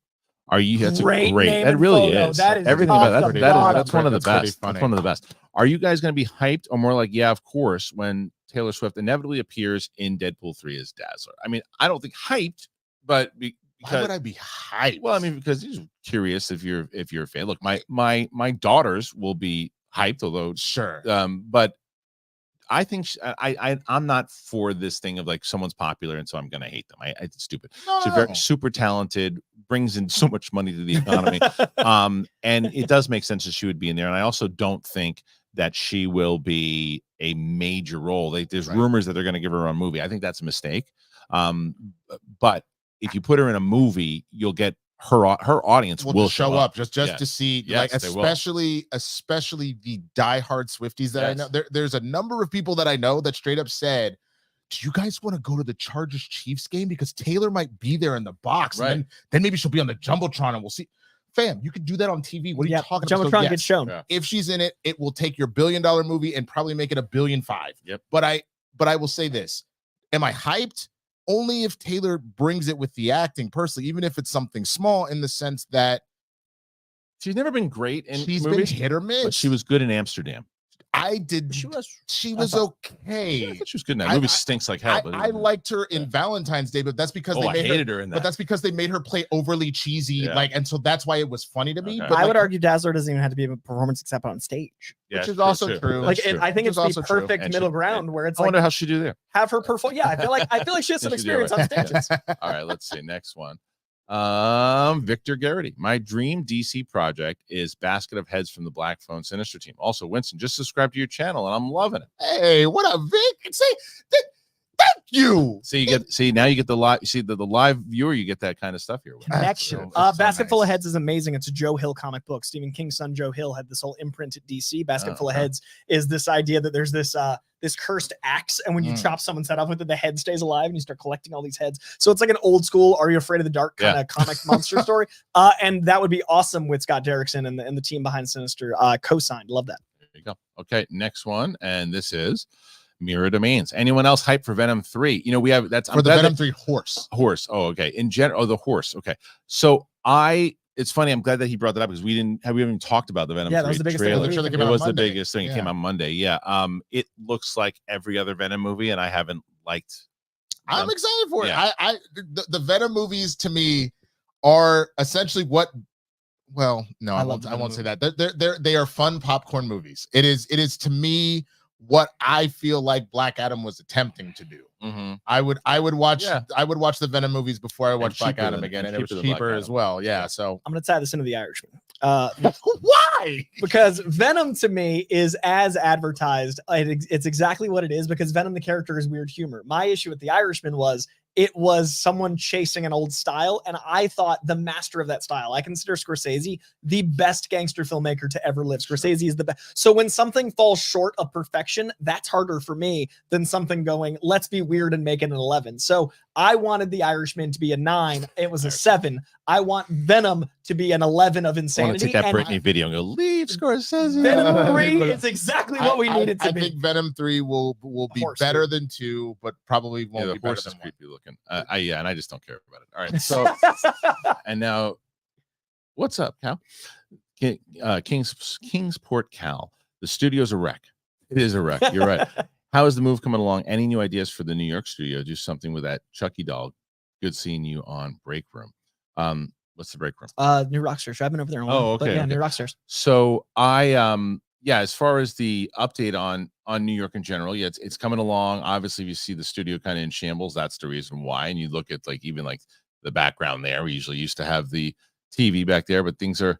Are you? That's Great a great. name It and really photo. is. That is Everything top about to that. bottom. That's one of the That's pretty best. funny. That's one of the best. Are you guys going to be hyped or more like, yeah, of course, when Taylor Swift inevitably appears in Deadpool 3 as Dazzler? I mean, I don't think hyped, but Why because would I be hyped? well, I mean, because he's curious if you're a fan. Look, my daughters will be hyped, although sure. but I think I'm not for this thing of like someone's popular and so I'm gonna hate them. It's stupid. She's very super talented, brings in so much money to the economy, and it does make sense that she would be in there. And I also don't think that she will be a major role. There's Right. rumors that they're going to give her a movie. I think that's a mistake. But if you put her in a movie, you'll get her audience will show up just Yes. to see, Yes, like they will. especially the diehard Swifties that I Yes. know. There's a number of people that I know that straight up said, "Do you guys want to go to the Chargers Chiefs game because Taylor might be there in the box, Right. and then maybe she'll be on the jumbotron and we'll see." Fam, you can do that on TV. What are you talking about? Jumbotron So, gets yes, shown. Yeah. if she's in it, it will take your $1 billion movie and probably make it $1.5 billion. Yep. But I will say this: am I hyped? Only if Taylor brings it with the acting personally, even if it's something small, in the sense that She's never been great in she's movies, been hit or miss. but she was good in Amsterdam. I did. She was. She I was thought- okay. I thought she was good in that I- movie. I- Stinks like hell. But I liked her in Valentine's Day, but that's because oh, they I made hated her. her in that. But that's because they made her play overly cheesy, Yeah. and so that's why it was funny to me. Okay. But I like, would argue Dazzler doesn't even have to be a performance except on stage. Yeah, which is true, also too. true. Like, That's and true. I think Which it's is the also true. perfect And middle she- ground where it's I like wonder how she do there. have her perform. Yeah, I feel like she has some Yeah, she'd be all experience on stages. All right, let's see. Next one. Victor Garrity. My dream DC project is Basket of Heads from the Black Phone Sinister team. Also, Winston, just subscribe to your channel and I'm loving it. Hey, what up, Vic? Say, thank you. Now you get the live. You see the live viewer, you get that kind of stuff here. Connection. That's so Basket Full of nice. Heads is amazing. It's a Joe Hill comic book. Stephen King's son Joe Hill had this whole imprint at DC. Basket Oh, Full of okay. Heads is this idea that there's this this cursed axe, and when you chop someone's head off with it, the head stays alive, and you start collecting all these heads. So it's like an old school Are You Afraid of the Dark kind of comic monster story. And that would be awesome with Scott Derrickson and the team behind Sinister co-signed. Love that. There you go. Okay, next one, and this is Mirror Domains. Anyone else hyped for Venom 3? You know, we have that's For I'm the glad Venom that- 3 horse. horse. Oh, okay. In general, the horse. Okay. So it's funny. I'm glad that he brought that up because we haven't even talked about the Venom. Yeah, that was 3 the biggest thing of trailer. the Trailer week. came It out was on the Monday. biggest thing. It Yeah. came on Monday. Yeah. It looks like every other Venom movie, and I haven't liked. I'm them. excited for it. Yeah. The Venom movies to me are essentially what. Well, no, I I love won't. the I Venom won't say that. They are fun popcorn movies. It is to me what I feel like Black Adam was attempting to do. Mhm. I would watch Yeah. the Venom movies before I watched Black cheaper Adam than- again, and and it was cheaper than Black cheaper as Adam. well. Yeah, so I'm going to tie this into The Irishman. why? Because Venom to me is as advertised. It's exactly what it is because Venom, the character, is weird humor. My issue with The Irishman was it was someone chasing an old style, and I thought the master of that style. I consider Scorsese the best gangster filmmaker to ever live. Scorsese is the best. So when something falls short of perfection, that's harder for me than something going, let's be weird and make it an 11. So I wanted The Irishman to be a 9. It was a 7. I want Venom to be an 11 of I want insanity. to take that and Britney video and go leave Scorsese. Venom 3 is exactly what we needed to I be. think Venom 3 will be Horse better too. than 2, but probably Yeah, won't the be better horse is than 1. creepy looking. looking. And I just don't care about it. All right. So, and now, what's up, Cal? Kingsport, Cal. The studio's a wreck. It is a wreck. You're right. How is the move coming along? Any new ideas for the New York studio? Do something with that Chucky doll. Good seeing you on Break Room. What's the Break Room? New Rockstars. I've been over there. Oh, okay. But yeah, okay. New Rockstars. So as far as the update on New York in general, yeah, it's coming along. Obviously, if you see the studio kind of in shambles, that's the reason why. And you look at like even like the background there. We usually used to have the TV back there, but things are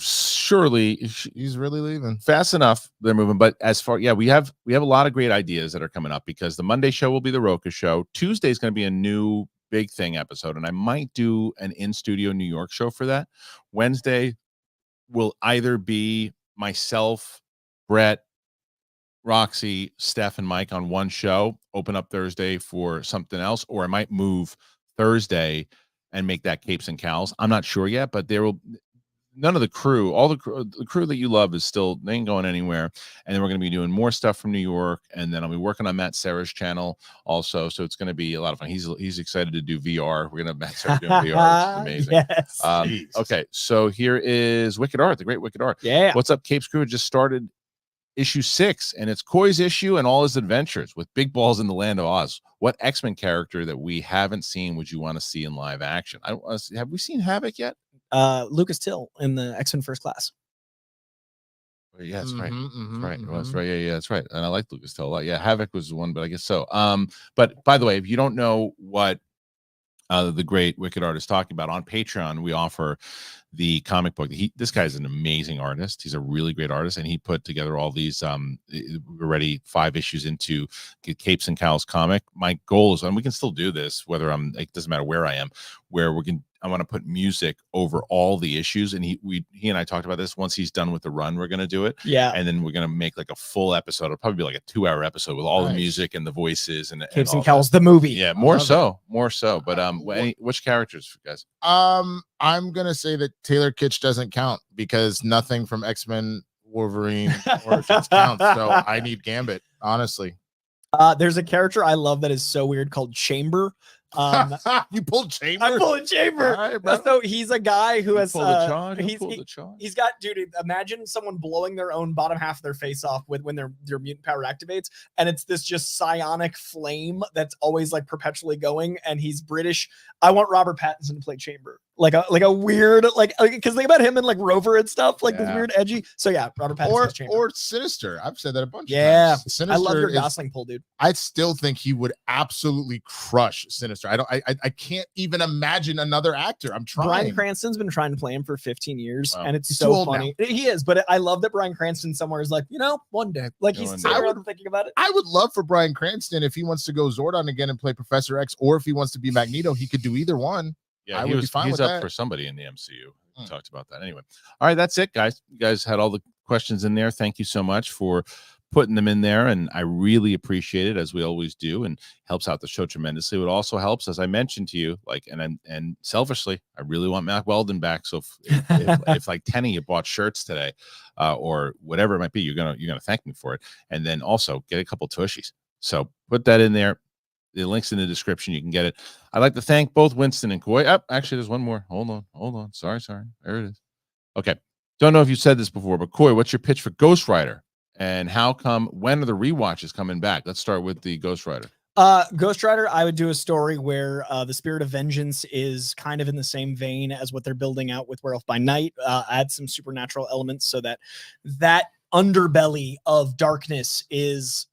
surely he's really leaving fast enough. They're moving. But as far, we have a lot of great ideas that are coming up because the Monday show will be the Roca show. Tuesday is going to be a new Big Thing episode, and I might do an in-studio New York show for that. Wednesday will either be myself, Brett, Roxy, Steph, and Mike on one show, open up Thursday for something else, or I might move Thursday and make that Capes and Cowls. I'm not sure yet, but there will none of the crew, all the crew that you love is still, they ain't going anywhere. And then we're going to be doing more stuff from New York. And then I'll be working on Matt Serra's channel also. So it's going to be a lot of fun. He's excited to do VR. We're going to have Matt Serra doing VR. It's amazing. Yes. Okay. So here is Wicked Art, the great Wicked Art. Yeah. What's up, Capes crew? Just started issue 6, and it's Coy's issue and all his adventures with big balls in the land of Oz. What X-Men character that we haven't seen would you want to see in live action? Have we seen Havoc yet? Lucas Till in the X-Men First Class. Yeah, that's right. That's right. That's right. Yeah, that's right. And I like Lucas Till a lot. Yeah, Havoc was the one, but I guess so. But by the way, if you don't know what the great Wicked Art is talking about, on Patreon we offer the comic book. This guy's an amazing artist. He's a really great artist, and he put together all these we're already 5 issues into Capes and Cowls comic. My goal is, and we can still do this whether it doesn't matter where I am, where I want to put music over all the issues, and he and I talked about this. Once he's done with the run, we're going to do it. Yeah. And then we're going to make like a full episode. It'll probably be like a 2-hour episode with all the music and the voices and Capes and Cowls, the movie. Yeah, more so. But which characters, guys? I'm gonna say that Taylor Kitsch doesn't count because nothing from X-Men, Wolverine, Origins counts. So I need Gambit, honestly. There's a character I love that is so weird called Chamber. You pulled Chamber? I pulled a Chamber. Right, so he's a guy who has he's got, dude, imagine someone blowing their own bottom half of their face off when their mutant power activates, and it's this just psionic flame that's always like perpetually going, and he's British. I want Robert Pattinson to play Chamber. Like a weird, because think about him and like Rover and stuff, like this weird edgy. So yeah, Robert Pattinson or Sinister. I've said that a bunch of times. Sinister, I love your Gosling pull, dude. I still think he would absolutely crush Sinister. I can't even imagine another actor. I'm trying. Bryan Cranston's been trying to play him for 15 years, and it's He's so funny. Now. He is, but I love that Bryan Cranston somewhere is like, one day, like he's thinking about it. I would love for Bryan Cranston, if he wants to go Zordon again and play Professor X, or if he wants to be Magneto, he could do either one. Yeah, he's up for somebody in the MCU. We talked about that anyway. All right, that's it, guys. You guys had all the questions in there. Thank you so much for putting them in there, and I really appreciate it, as we always do, and helps out the show tremendously. It also helps, as I mentioned to you, and selfishly, I really want Matt Weldon back. So if like 10 of you bought shirts today, or whatever it might be, you're gonna thank me for it, and then also get a couple tushies. So put that in there. The link's in the description. You can get it. I'd like to thank both Winston and Coy. Actually, there's one more. Hold on. Sorry. There it is. Okay. Don't know if you said this before, but Coy, what's your pitch for Ghost Rider? And when are the rewatches coming back? Let's start with the Ghost Rider. Ghost Rider, I would do a story where the Spirit of Vengeance is kind of in the same vein as what they're building out with Werewolf by Night. Add some supernatural elements so that underbelly of darkness is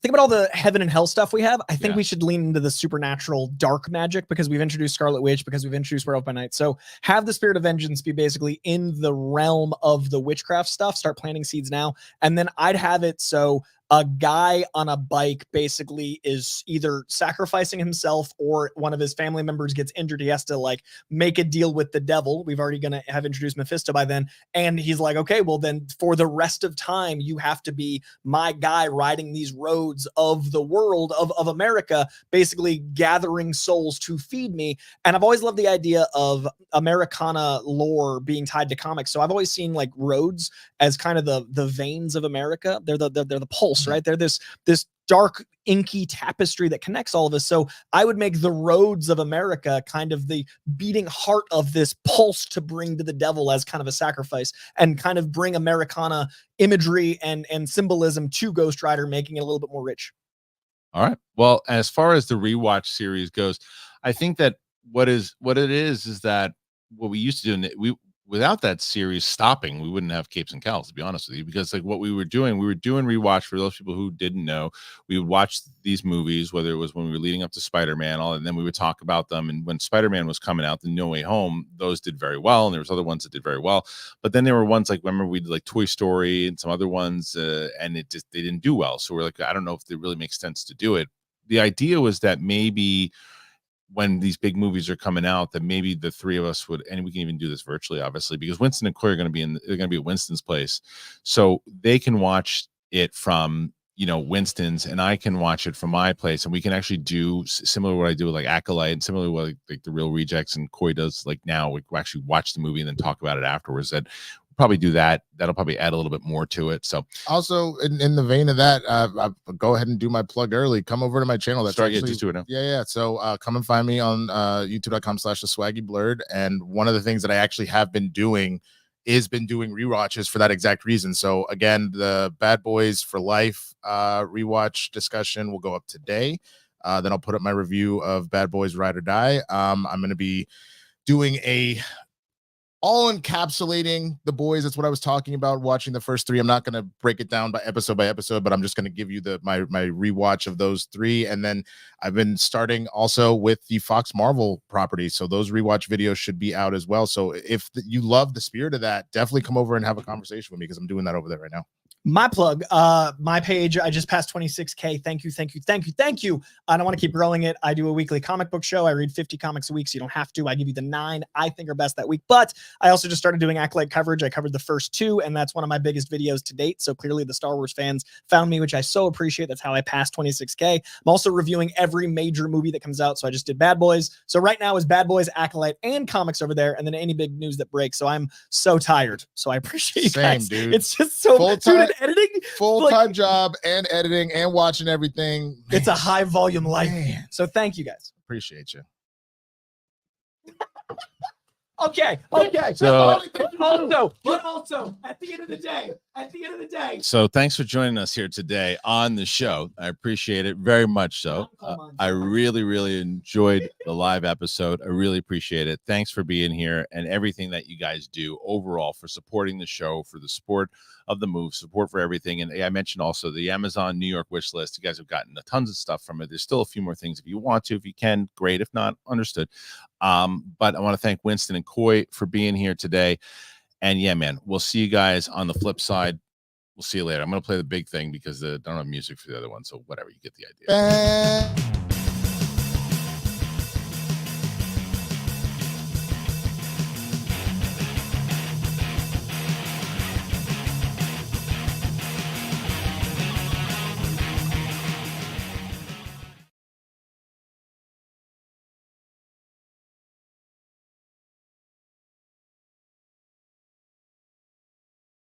think about all the heaven and hell stuff we have. I think we should lean into the supernatural dark magic, because we've introduced Scarlet Witch, because we've introduced Werewolf by Night. So have the Spirit of Vengeance be basically in the realm of the witchcraft stuff. Start planting seeds now. And then I'd have it so a guy on a bike basically is either sacrificing himself, or one of his family members gets injured. He has to like make a deal with the devil. We've already going to have introduced Mephisto by then. And he's like, okay, well then for the rest of time, you have to be my guy riding these roads of the world of America, basically gathering souls to feed me. And I've always loved the idea of Americana lore being tied to comics. So I've always seen like roads as kind of the veins of America. They're the pulse, right? They're this dark, inky tapestry that connects all of us. So I would make the roads of America kind of the beating heart of this pulse to bring to the devil as kind of a sacrifice, and kind of bring Americana imagery and symbolism to Ghost Rider, making it a little bit more rich. All right. Well, as far as the rewatch series goes, I think that what it is that what we used to do, and without that series stopping, we wouldn't have Capes and Cowls, to be honest with you, because like what we were doing rewatch. For those people who didn't know, we would watch these movies, whether it was when we were leading up to Spider-Man, and then we would talk about them. And when Spider-Man was coming out, the No Way Home, those did very well, and there was other ones that did very well. But then there were ones like, remember, we did like Toy Story and some other ones, and they didn't do well. So we're like, I don't know if it really makes sense to do it. The idea was that maybe when these big movies are coming out, that maybe the three of us would, and we can even do this virtually, obviously, because Winston and Coy are going to be they're going to be at Winston's place, so they can watch it from Winston's, and I can watch it from my place, and we can actually do similar to what I do with like Acolyte, and similar to what like the Real Rejects and Coy does. Like now, we actually watch the movie and then talk about it afterwards. That probably do that. That'll probably add a little bit more to it. So also in the vein of that, I'll go ahead and do my plug early. Come over to my channel. That's just do it now. Yeah. So come and find me on youtube.com/theswaggyblurred. And one of the things that I actually have been doing is rewatches for that exact reason. So again, the Bad Boys for Life rewatch discussion will go up today. Then I'll put up my review of Bad Boys Ride or Die. I'm going to be doing all encapsulating the boys. That's what I was talking about, watching the first three. I'm not going to break it down by episode, but I'm just going to give you my rewatch of those three. And then I've been starting also with the Fox Marvel property, so those rewatch videos should be out as well. So if you love the spirit of that, definitely come over and have a conversation with me, because I'm doing that over there right now. My plug, my page, I just passed 26K. Thank you. I don't want to keep growing it. I do a weekly comic book show. I read 50 comics a week, so you don't have to. I give you the 9 I think are best that week. But I also just started doing Acolyte coverage. I covered the first 2, and that's one of my biggest videos to date. So clearly the Star Wars fans found me, which I so appreciate. That's how I passed 26K. I'm also reviewing every major movie that comes out. So I just did Bad Boys. So right now is Bad Boys, Acolyte, and comics over there, and then any big news that breaks. So I'm so tired. So I appreciate you guys. Dude. It's just so full-time editing. Full-time job and editing and watching everything. It's a high volume life. So thank you guys. Appreciate you. Okay. So But also at the end of the day. So thanks for joining us here today on the show. I appreciate it very much. So I really enjoyed the live episode. I really appreciate it. Thanks for being here and everything that you guys do overall, for supporting the show, for the support of the move, support for everything. And I mentioned also the Amazon New York wish list. You guys have gotten tons of stuff from it. There's still a few more things. If you want to, if you can, great. If not, understood. But I want to thank Winston and Coy for being here today. And yeah, man, we'll see you guys on the flip side. We'll see you later. I'm going to play the big thing because I don't have music for the other one. So whatever, you get the idea.